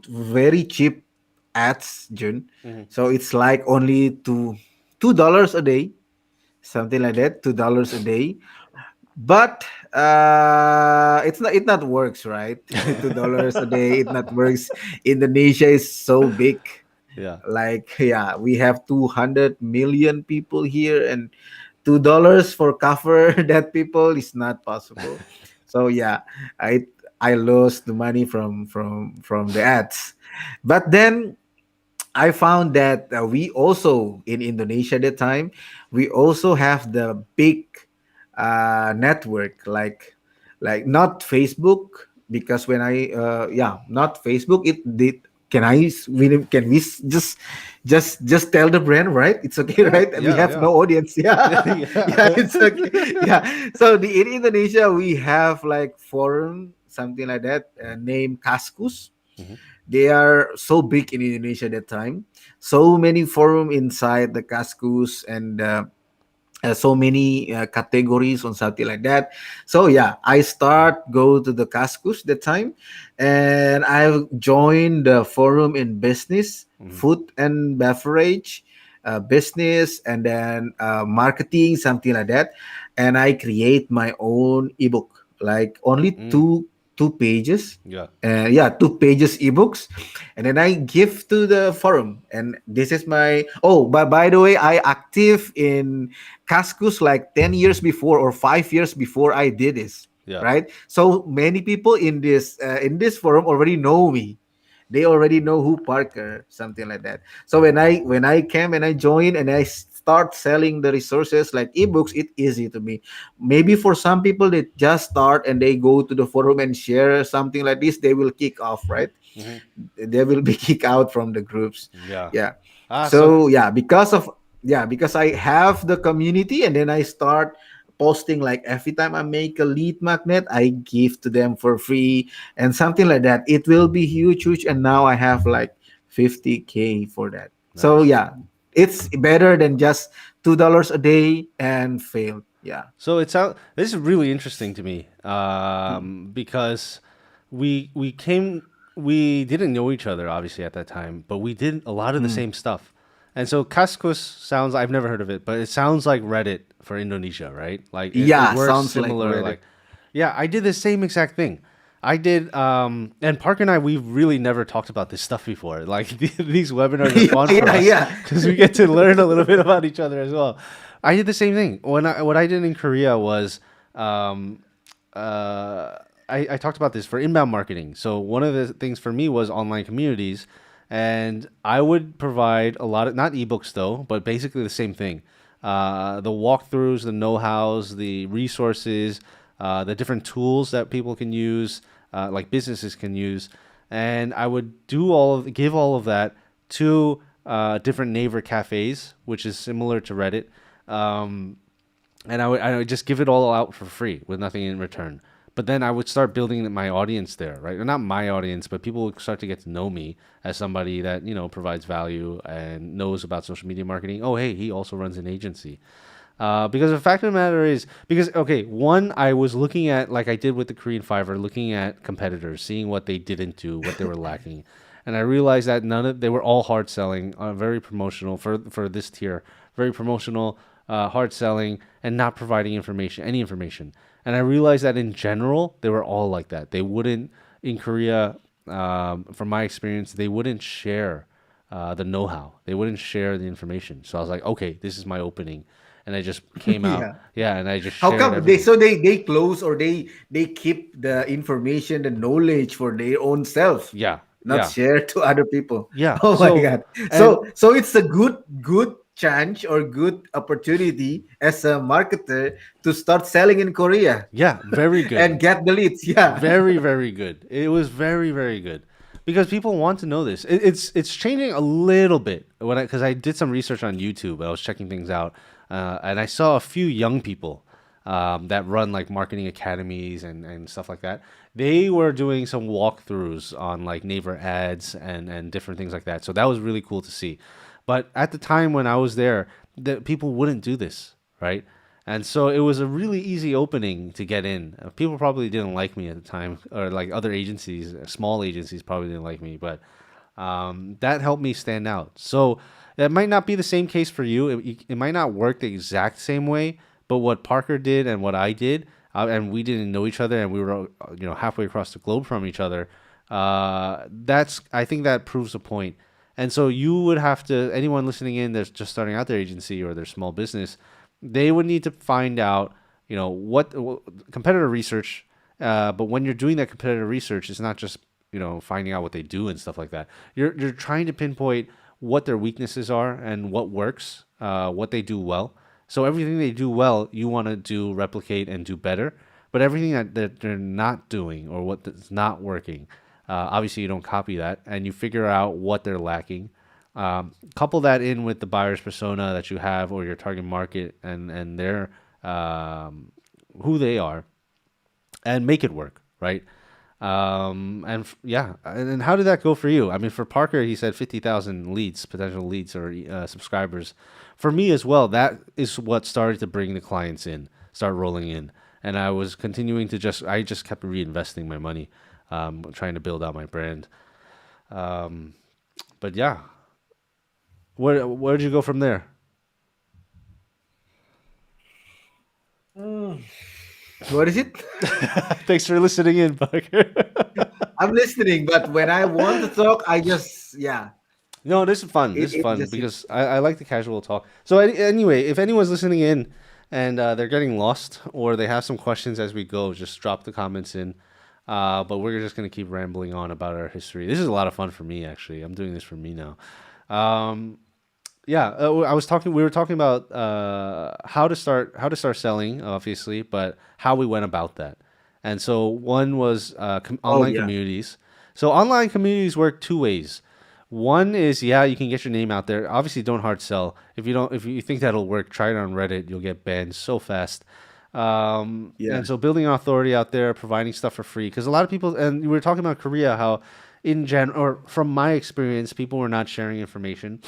very cheap ads, June. Mm-hmm. So it's like only $2 a day, something like that, $2 a day. But it not works, right? $2 a day, it not works. Indonesia is so big. Yeah. Like yeah, we have 200 million people here, and $2 for cover that people is not possible. So yeah, I I lost the money from the ads. But then I found that we also in Indonesia at the time, we also have the big network, like not Facebook, because when I yeah, not Facebook, it did. Can we just tell the brand, right? It's okay, Yeah. right? We Yeah. have Yeah. no audience. Yeah. Yeah, Yeah. it's okay. Yeah. So in Indonesia we have like forum, something like that, named Kaskus. Hmm. They are so big in Indonesia at that time. So many forum inside the Kaskus, and so many categories on something like that. So yeah, I start go to the Kaskus that time, and I joined the forum in business, Hmm. food and beverage, business, and then marketing, something like that. And I create my own ebook, like only Mm. two pages. Yeah. Yeah, 2 pages ebooks, and then I give to the forum. And this is my oh, but by the way, I active in Cascus like 10 years before or 5 years before I did this, Yeah. right? So many people in this forum already know me. They already know who Parker, something like that. So when I came and I joined and I start selling the resources like ebooks, it easy to me. Maybe for some people they just start and they go to the forum and share something like this, they will kick off, right? Hmm. They will be kicked out from the groups. Yeah. Yeah. So So yeah, because I have the community, and then I start posting like every time I make a lead magnet, I give to them for free and something like that. It will be huge, and now I have like 50K for that. So nice. yeah, it's better than just $2 a day and failed. Yeah. So it's out. This is really interesting to me, because we didn't know each other obviously at that time, but we did a lot of the Mm. same stuff. And so Kaskus sounds, I've never heard of it, but it sounds like Reddit for Indonesia, right? Like it Yeah, works sounds like similar. Reddit. Like, yeah, I did the same exact thing. I did, and Parker and I, we've really never talked about this stuff before. Like these webinars are Yeah, fun for yeah, us yeah. because we get to learn a little bit about each other as well. I did the same thing. What I did in Korea was, um, I talked about this for inbound marketing. So one of the things for me was online communities, and I would provide a lot of not ebooks though, but basically the same thing. The walkthroughs, the know-hows, the resources, the different tools that people can use, like businesses can use, and I would give all of that to different neighbor cafes, which is similar to Reddit. Um, and I would just give it all out for free with nothing in return. But then I would start building my audience there, right? Or not my audience, but people would start to get to know me as somebody that provides value and knows about social media marketing. Oh, hey, he also runs an agency. Because the fact of the matter is, because okay, one, I was looking at like I did with the Korean Fiverr, looking at competitors, seeing what they didn't do, what they were lacking, and I realized that they were all hard selling, very promotional for this tier, very promotional, hard selling, and not providing any information. And I realized that in general, they were all like that. They wouldn't in Korea, from my experience, they wouldn't share the know-how. They wouldn't share the information. So I was like, okay, this is my opening, and I just came out, Yeah. yeah, and I just How shared come they everything. so they close or they keep the information, the knowledge for their own self, Yeah, not yeah, share to other people? yeah. Oh my So, god. and So it's a good chance or good opportunity as a marketer to start selling in Korea yeah, very and good. get the leads. Yeah. Very, very good. It was very, very good because people want to know this. It's changing a little bit when because I did some research on YouTube. I was checking things out, and I saw a few young people that run like marketing academies and stuff like that. They were doing some walkthroughs on like Naver ads and different things like that. So that was really cool to see. But at the time when I was there, the people wouldn't do this, right? And so it was a really easy opening to get in. People probably didn't like me at the time, or like other agencies, small agencies probably didn't like me, but that helped me stand out. So it might not be the same case for you. It might not work the exact same way, but what Parker did and what I did, and we didn't know each other, and we were halfway across the globe from each other. That's I think that proves a point. And so you would have to anyone listening in that's just starting out their agency or their small business, they would need to find out, what competitor research. But when you're doing that competitor research, it's not just finding out what they do and stuff like that. You're trying to pinpoint what their weaknesses are and what works, what they do well. So everything they do well, you want to do replicate and do better. But everything that they're not doing or what is not working, obviously you don't copy that and you figure out what they're lacking. Couple that in with the buyer's persona that you have or your target market and their who they are, and make it work, right? Yeah, and how did that go for you? I mean, for Parker, he said 50,000 leads, potential leads or subscribers. For me as well, that is what started to bring the clients in, start rolling in, and I was continuing to I just kept reinvesting my money, trying to build out my brand. Um, but yeah, where did you go from there? Mm. What is it? Thanks for listening in, Parker. I'm listening, but when I want to talk, I just yeah, No, this is fun. This is it fun just hits. because I like the casual talk. So anyway, if anyone's listening in and they're getting lost or they have some questions as we go, just drop the comments in. But we're just gonna keep rambling on about our history. This is a lot of fun for me, actually. I'm doing this for me now. Um, yeah, I was talking. We were talking about how to start selling, obviously, but how we went about that. And so one was Oh online yeah, communities. So online communities work two ways. One is, yeah, you can get your name out there. Obviously, don't hard sell. If you think that'll work, try it on Reddit. You'll get banned so fast. yeah. And so building an authority out there, providing stuff for free, because a lot of people, and we were talking about Korea, how in general, or from my experience, people were not sharing information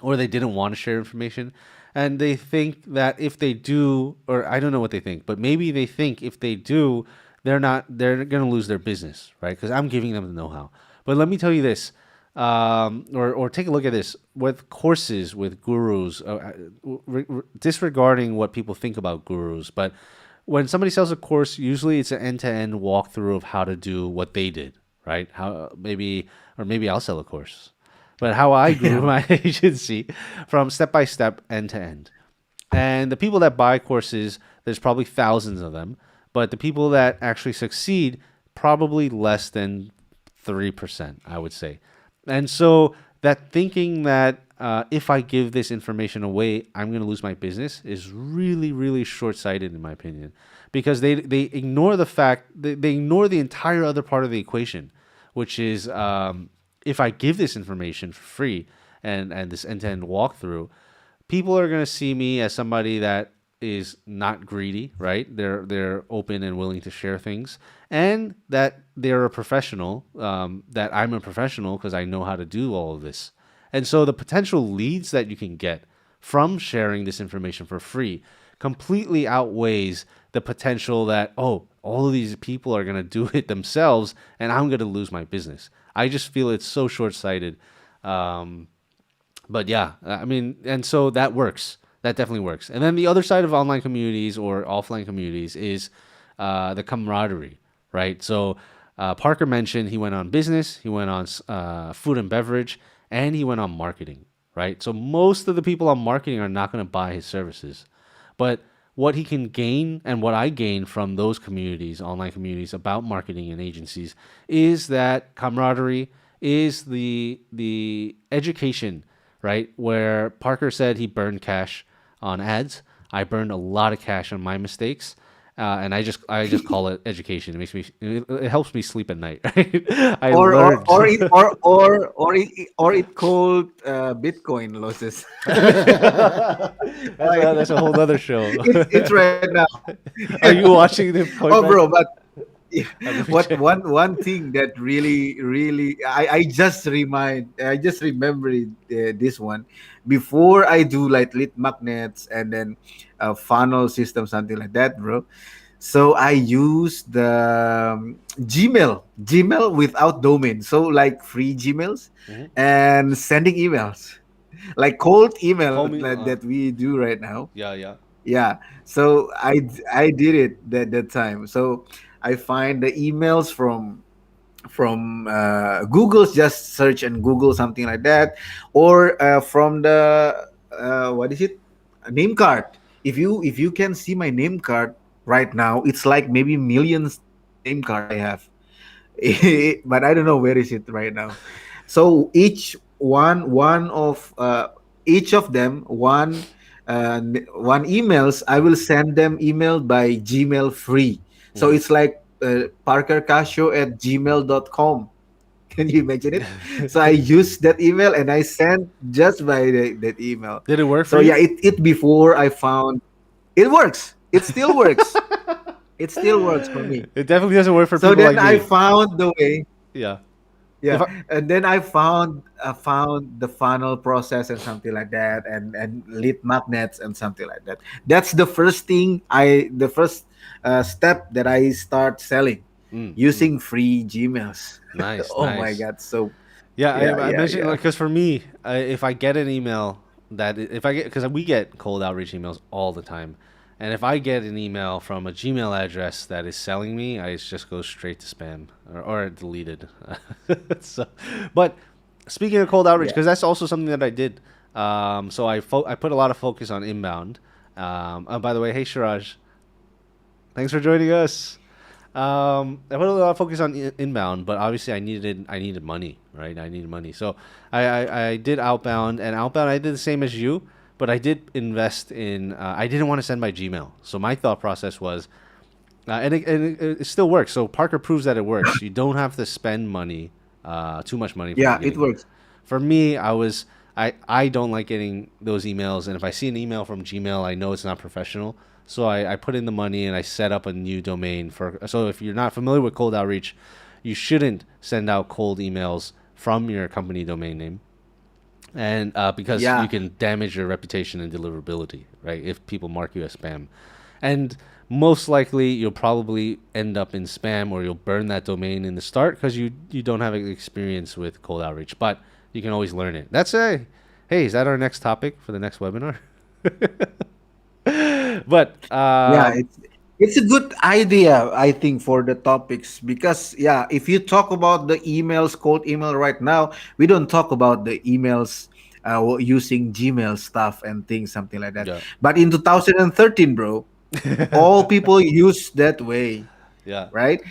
or they didn't want to share information. And they think that if they do, or I don't know what they think, but maybe they think if they do, they're going to lose their business, right? Because I'm giving them the know-how. But let me tell you this, or take a look at this with courses with gurus, disregarding what people think about gurus. But when somebody sells a course, usually it's an end-to-end walkthrough of how to do what they did, right? How maybe, or maybe I'll sell a course, but how I grew Yeah. my agency from step by step, end to end. And the people that buy courses, there's probably thousands of them, but the people that actually succeed, probably less than 3%, I would say. And so that thinking that if I give this information away, I'm going to lose my business is really, really short sighted, in my opinion, because they ignore the fact, they ignore the entire other part of the equation, which is if I give this information for free and this end to end walkthrough, people are going to see me as somebody that is not greedy, right? They're open and willing to share things, and that they're a professional. That I'm a professional because I know how to do all of this, and so the potential leads that you can get from sharing this information for free completely outweighs the potential that, oh, all of these people are going to do it themselves and I'm going to lose my business. I just feel it's so short sighted. But yeah, I mean, and so that works. That definitely works. And then the other side of online communities or offline communities is the camaraderie, right? So Parker mentioned he went on business, he went on food and beverage, and he went on marketing, right? So most of the people on marketing are not going to buy his services, but what he can gain and what I gain from those communities, online communities about marketing and agencies, is that camaraderie, is the education, right? Where Parker said he burned cash on ads, I burned a lot of cash on my mistakes, and I just call it education. It makes me it helps me sleep at night. Right? I learned. Or it called Bitcoin losses. Like, That's a whole other show. it's right now. Are you watching the Oh, point back? bro, but yeah, Let me what check. one thing that really I just remembered this one before I do like lit magnets and then funnel system, something like that, bro. So I use the Gmail without domain, so like free Gmails Mhm. and sending emails like cold email Call me. that we do right now. Yeah, yeah. Yeah, so I did it that time. So I find the emails from Google's, just search and Google something like that, or from the what is it, a name card. If you can see my name card right now, it's like maybe millions name card I have. But I don't know where is it right now. So each of them one emails, I will send them email by Gmail free. So Mhm. it's like parkercasio at gmail.com. Can you imagine it? So I used that email and I sent just by that email. Did it work for So yeah, you? it before I found it works. It still works. It still works for me. It definitely doesn't work for So people then like I me. found the way. Yeah. If Yeah, I, and then I found the funnel process and something like that, and lead magnets and something like that. That's the first thing the first step that I start selling mm. using free Gmails. Nice, Oh my nice. god! So Yeah, yeah, I yeah, mentioned yeah, like because for me, if I get an email if I get, because we get cold outreach emails all the time, and if I get an email from a Gmail address that is selling me, I just go straight to spam or deleted. So, but speaking of cold outreach, yeah. because that's also something that I did. So I put a lot of focus on inbound. Oh, by the way, hey Shiraj, thanks for joining us. I put a lot of focus on inbound, but obviously I needed money, right? I needed money, so I did outbound, and outbound I did the same as you, but I did invest in. I didn't want to send by Gmail, so my thought process was, and it still works. So Parker proves that it works. You don't have to spend money, too much money from the Yeah, it beginning. works. For me, I don't like getting those emails, and if I see an email from Gmail, I know it's not professional. So I put in the money and I set up a new domain for. So if you're not familiar with cold outreach, you shouldn't send out cold emails from your company domain name, and because you Yeah, can damage your reputation and deliverability, right? If people mark you as spam, and most likely you'll probably end up in spam or you'll burn that domain in the start because you don't have experience with cold outreach. But you can always learn it. That's a hey, is that our next topic for the next webinar? But Yeah, it's a good idea, I think, for the topics because yeah, if you talk about the emails, cold email right now, we don't talk about the emails using Gmail stuff and things, something like that. yeah, But in 2013, bro, all people use that way, yeah. right?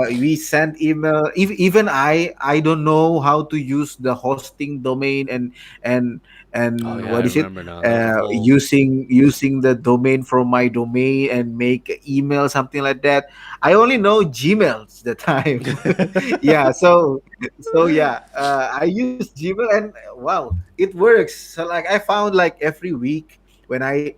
We send email. Even I don't know how to use the hosting domain and Oh and yeah, I what is it? remember now. That was a whole Using the domain from my domain and make email something like that. I only know Gmails the time. Yeah, so yeah, I use Gmail and wow, it works. So like I found like every week when I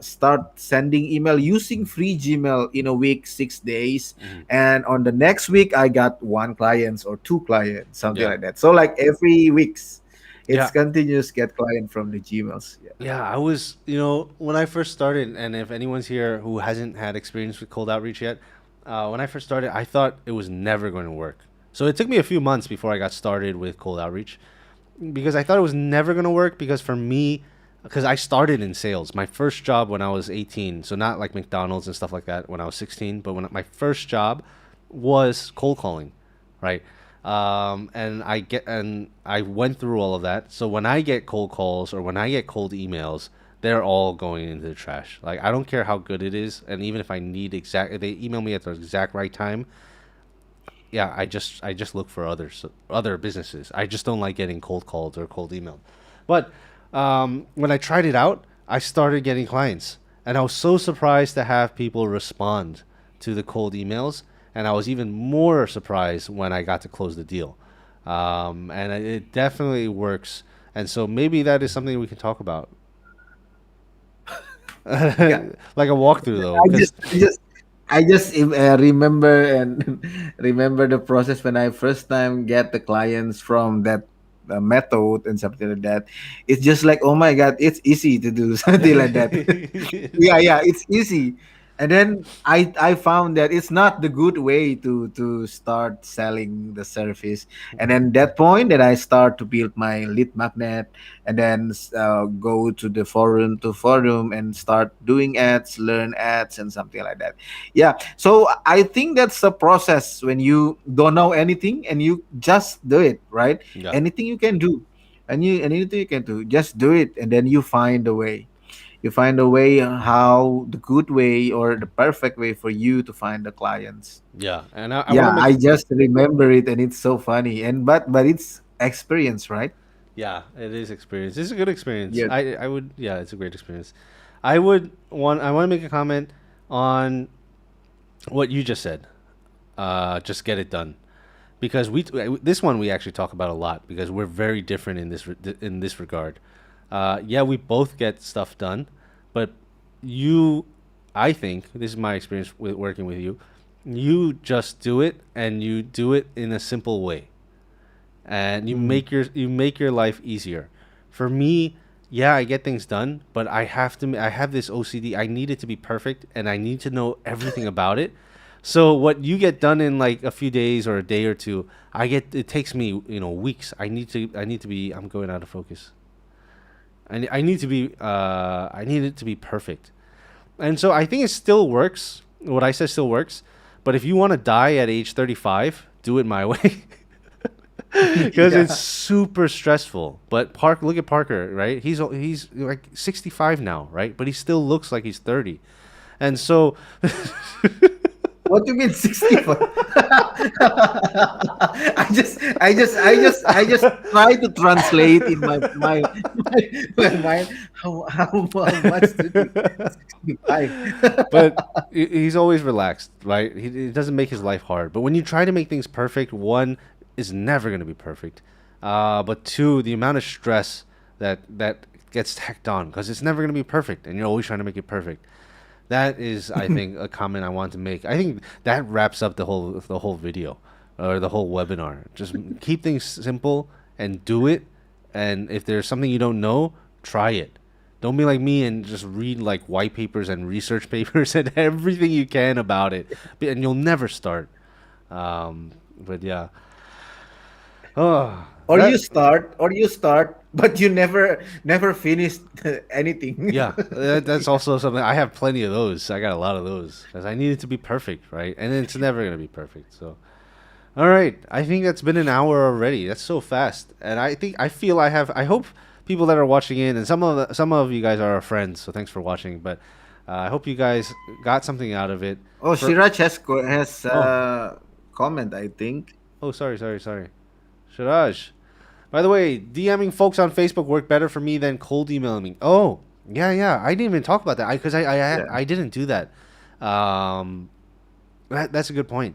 start sending email using free Gmail in a week, 6 days, Mhm. and on the next week I got one clients or two clients, something Yeah, like that. So like every weeks, it's yeah. continuous get client from the Gmails. Yeah. Yeah, I was, when I first started, and if anyone's here who hasn't had experience with cold outreach yet, when I first started, I thought it was never going to work. So it took me a few months before I got started with cold outreach because I thought it was never going to work because for me, because I started in sales. My first job when I was 18, so not like McDonald's and stuff like that when I was 16, but when my first job was cold calling, right? And I went through all of that. So when I get cold calls or when I get cold emails, they're all going into the trash. Like I don't care how good it is, and even if I need if they email me at the exact right time, yeah, I just look for other businesses. I just don't like getting cold called or cold emailed. But when I tried it out, I started getting clients, and I was so surprised to have people respond to the cold emails, and I was even more surprised when I got to close the deal. And it definitely works, and so maybe that is something we can talk about, Yeah. like a walkthrough though, I because just, I just, I just remember and remember the process when I first time get the clients from that method and something like that. It's just like, oh my god, it's easy to do something like that. Yeah, yeah, it's easy. And then I found that it's not the good way to start selling the service. And then that point that I start to build my lead magnet and then go to the forum and start doing ads, learn ads and something like that. Yeah, so I think that's the process when you don't know anything and you just do it, right? yeah. Anything you can do, and anything you can do, just do it, and then you find a way. You find a way how the good way or the perfect way for you to find the clients. Yeah, and I want Yeah, to make I just remember it, and it's so funny. And but it's experience, right? Yeah, it is experience. It's a good experience. Yeah. I would yeah, it's a great experience. I want to make a comment on what you just said. Just get it done because this one we actually talk about a lot because we're very different in this regard. Yeah, we both get stuff done, but you, I think this is my experience with working with you. You just do it and you do it in a simple way and Mm. you make your life easier. For me, yeah, I get things done, but I have this OCD. I need it to be perfect and I need to know everything about it. So what you get done in like a few days or a day or two, it takes me, weeks. I need to be I'm going out of focus. I need to be I need it to be perfect. And so I think it still works. What I said still works. But if you want to die at age 35, do it my way. Because it's Yeah. super stressful. But look at Parker, right? He's like 65 now, right? But he still looks like he's 30. And so What do you mean 65? I just try to translate in my mind how much to do 65. but he's always relaxed, right? He doesn't make his life hard. But when you try to make things perfect, one is never going to be perfect. But two, the amount of stress that gets tacked on because it's never going to be perfect, and you're always trying to make it perfect. That is, I think, a comment I want to make. I think that wraps up the whole video or the whole webinar. Just keep things simple and do it. And if there's something you don't know, try it. Don't be like me and just read like white papers and research papers and everything you can about it, and you'll never start. But yeah, oh, that or you start, but you never finished anything. yeah, that's also something. I have plenty of those. I got a lot of those because I need it to be perfect, right? And it's never gonna be perfect. So, all right, I think that's been an hour already. That's so fast, and I feel I have. I hope people that are watching in, and some of you guys are our friends, so thanks for watching. But I hope you guys got something out of it. Oh, For Shiraj has oh comment, I think. sorry, Shiraj. By the way, DMing folks on Facebook worked better for me than cold emailing me. Oh, yeah. I didn't even talk about that because Yeah. I didn't do that. Um, that's a good point.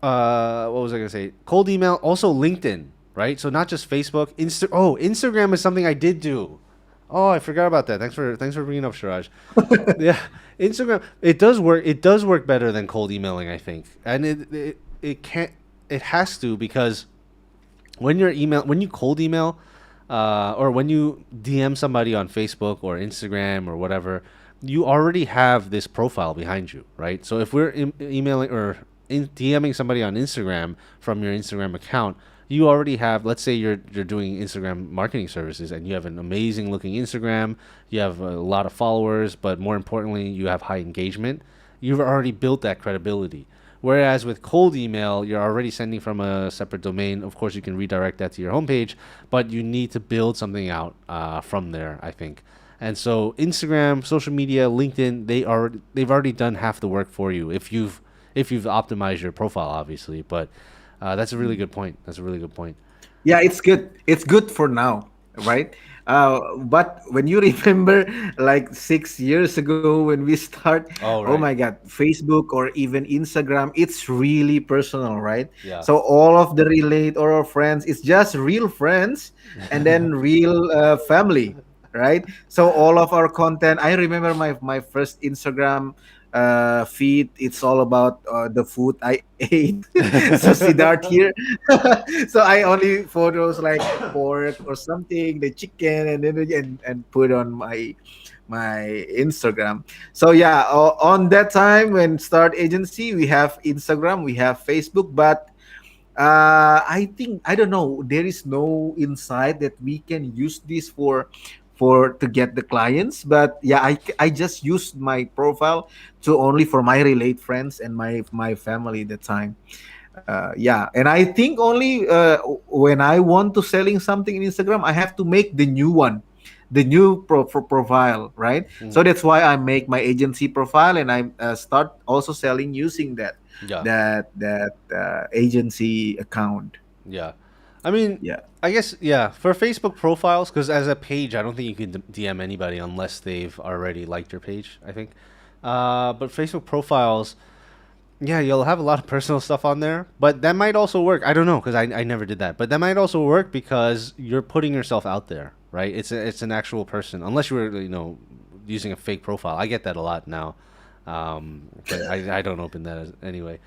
What was I gonna say? Cold email, also LinkedIn, right? So not just Facebook. Instagram is something I did do. Oh, I forgot about that. Thanks for bringing up Shiraj. Yeah, Instagram. It does work. It does work better than cold emailing, I think, and it can't. It has to because when you cold email, or when you DM somebody on Facebook or Instagram or whatever, you already have this profile behind you, right? So if we're emailing or DMing somebody on Instagram from your Instagram account, you already have. Let's say you're doing Instagram marketing services and you have an amazing looking Instagram, you have a lot of followers, but more importantly, you have high engagement. You've already built that credibility. Whereas with cold email, you're already sending from a separate domain. Of course, you can redirect that to your homepage, but you need to build something out from there, I think. And so Instagram, social media, LinkedIn, they've already done half the work for you if you've optimized your profile, obviously. But that's a really good point. That's a really good point. Yeah, it's good. It's good for now, right? But when you remember, like 6 years ago when we start, Oh, oh my right. God, Facebook or even Instagram, it's really personal, right? Yeah. So all of the relate or our friends, it's just real friends and then real family, right? So all of our content. I remember my first Instagram feed. It's all about the food I ate. So Siddharth here. So I only photos like pork or something, the chicken, and then and put on my Instagram. So yeah, on that time when start agency, we have Instagram, we have Facebook, but I think I don't know. There is no insight that we can use this for to get the clients. But yeah, I just used my profile to only for my relate friends and my family at the time. Yeah, and I think only when I want to selling something in Instagram, I have to make the new one, the new profile, right? So Mhm. that's why I make my agency profile and I start also selling using Yeah. that agency account. Yeah. I mean, Yeah. I guess, yeah, for Facebook profiles, because as a page, I don't think you can DM anybody unless they've already liked your page, I think. But Facebook profiles, yeah, you'll have a lot of personal stuff on there, but that might also work. I don't know, because I never did that. But that might also work because you're putting yourself out there, right? It's an actual person, unless you were, using a fake profile. I get that a lot now. But I don't open that anyway.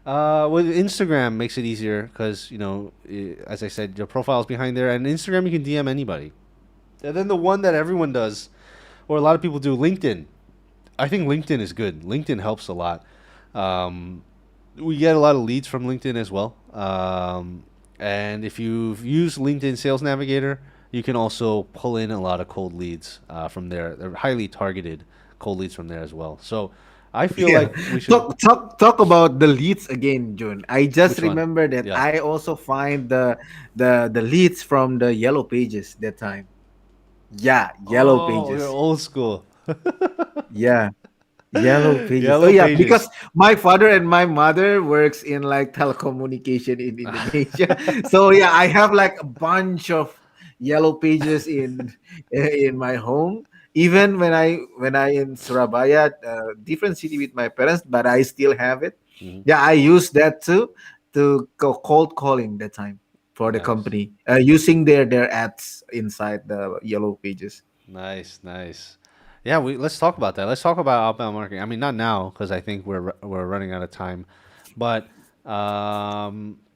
With Instagram makes it easier because as I said, your profile's behind there, and Instagram you can DM anybody. And then the one that everyone does, or a lot of people do, LinkedIn. I think LinkedIn is good. LinkedIn helps a lot. Um, we get a lot of leads from LinkedIn as well. And if you've used LinkedIn Sales Navigator, you can also pull in a lot of cold leads from there. They're highly targeted cold leads from there as well. So I feel Yeah. like we should. Talk about the leads again, June. I just Which one? remember that Yeah. I also find the leads from the yellow pages that time. Yeah, yellow Oh, you're pages. old school. Yeah. Yellow pages. Oh Yellow yeah, because pages. my father and my mother works in like telecommunication in Indonesia. So yeah, I have like a bunch of yellow pages in my home. Even when I in Surabaya, different city with my parents, but I still have it. Hmm. Yeah, I use that too to go cold calling that time for the Nice. company using their ads inside the yellow pages. Nice. Yeah, we let's talk about that. Let's talk about outbound marketing. I mean, not now because I think we're running out of time, but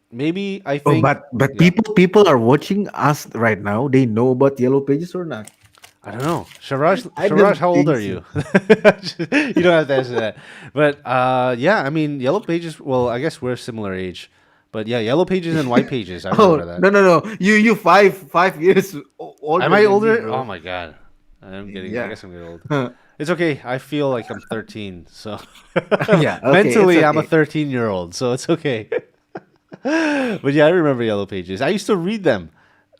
maybe I Oh, think but yeah. people are watching us right now. They know about yellow pages or not? I don't know. Sharaj, I Sharaj, don't how old think are so. you? You don't have to answer that. But yeah, I mean, Yellow Pages, well, I guess we're similar age. But yeah, Yellow Pages and White Pages, I Oh remember that. no no no! You 5 years Am older I than me, older? Oh bro. my God. I Yeah. guess I'm getting old. It's okay. I feel like I'm 13. So Yeah. Okay. It's mentally, I'm a okay. 13-year-old. So it's okay. But yeah, I remember Yellow Pages. I used to read them.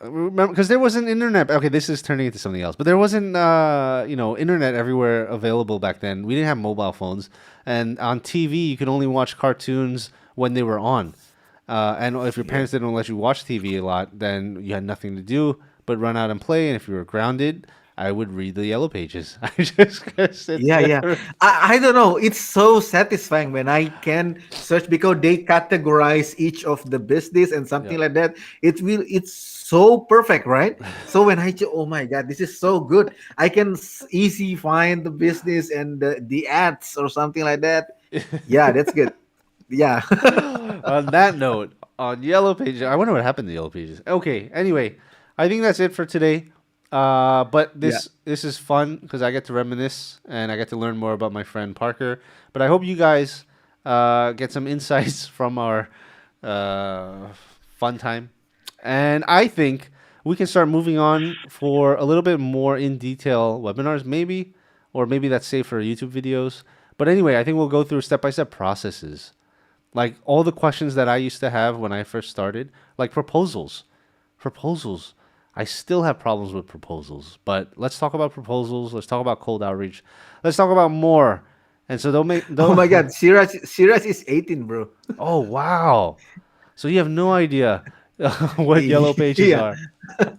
Remember, because there wasn't internet. Okay, this is turning into something else. But there wasn't, internet everywhere available back then. We didn't have mobile phones, and on TV you could only watch cartoons when they were on. And if your Yeah. parents didn't let you watch TV a lot, then you had nothing to do but run out and play. And if you were grounded, I would read the Yellow Pages. I just gonna sit Yeah, yeah. there. I don't know. It's so satisfying when I can search because they categorize each of the business and Yeah. something like that. It's so perfect, right? So when oh my god, this is so good. I can easy find the business and the ads or something like that. Yeah, that's good. Yeah. On that note, on Yellow Pages, I wonder what happened to Yellow Pages. Okay, anyway, I think that's it for today. But Yeah. this is fun because I get to reminisce and I get to learn more about my friend Parker. But I hope you guys get some insights from our uh, fun time. And I think we can start moving on for a little bit more in detail webinars, maybe, or maybe that's safe for YouTube videos. But anyway, I think we'll go through step by step processes. Like all the questions that I used to have when I first started, like proposals. Proposals. I still have problems with proposals, but let's talk about proposals. Let's talk about cold outreach. Let's talk about more. And so don't make Oh don't. my god, Siraj is 18, bro. Oh wow! So you have no idea what yellow pages Yeah. are.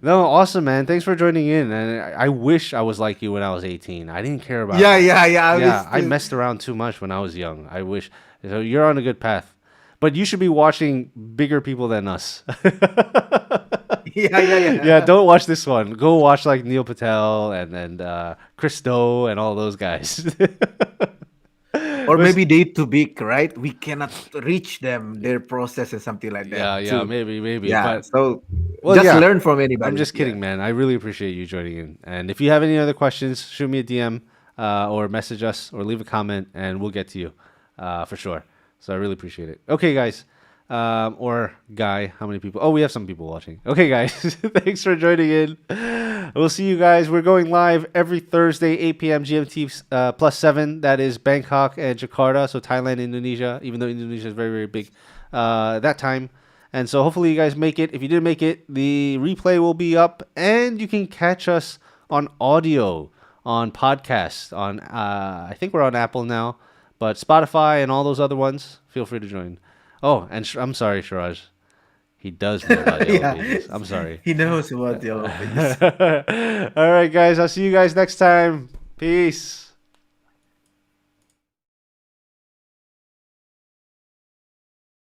No, awesome, man. Thanks for joining in. And I wish I was like you when I was 18. I didn't care about. Yeah, yeah, yeah. I Yeah, was I too. messed around too much when I was young. I wish. So you're on a good path. But you should be watching bigger people than us. Yeah, yeah, Yeah, yeah. don't watch this one. Go watch like Neil Patel and Christo and all those guys. Or Was- maybe they too big, right? We cannot reach them, their process and something like that yeah, too. maybe. Yeah. But So well, just yeah. learn from I'm anybody. just Yeah. kidding, man. I really appreciate you joining in. And if you have any other questions, shoot me a DM or message us or leave a comment, and we'll get to you for sure. So I really appreciate it. Okay, guys. Or guy, how many people? Oh, we have some people watching. Okay, guys. Thanks for joining in. We'll see you guys. We're going live every Thursday, 8 p.m. GMT +7. That is Bangkok and Jakarta. So Thailand, Indonesia, even though Indonesia is very, very big that time. And so hopefully you guys make it. If you didn't make it, the replay will be up and you can catch us on audio, on podcast, on I think we're on Apple now, but Spotify and all those other ones, feel free to join. Oh, and I'm sorry, Sharaj. He does know about Yellow Yeah. Pages. I'm sorry. He knows about yellow pages. All right, guys. I'll see you guys next time. Peace.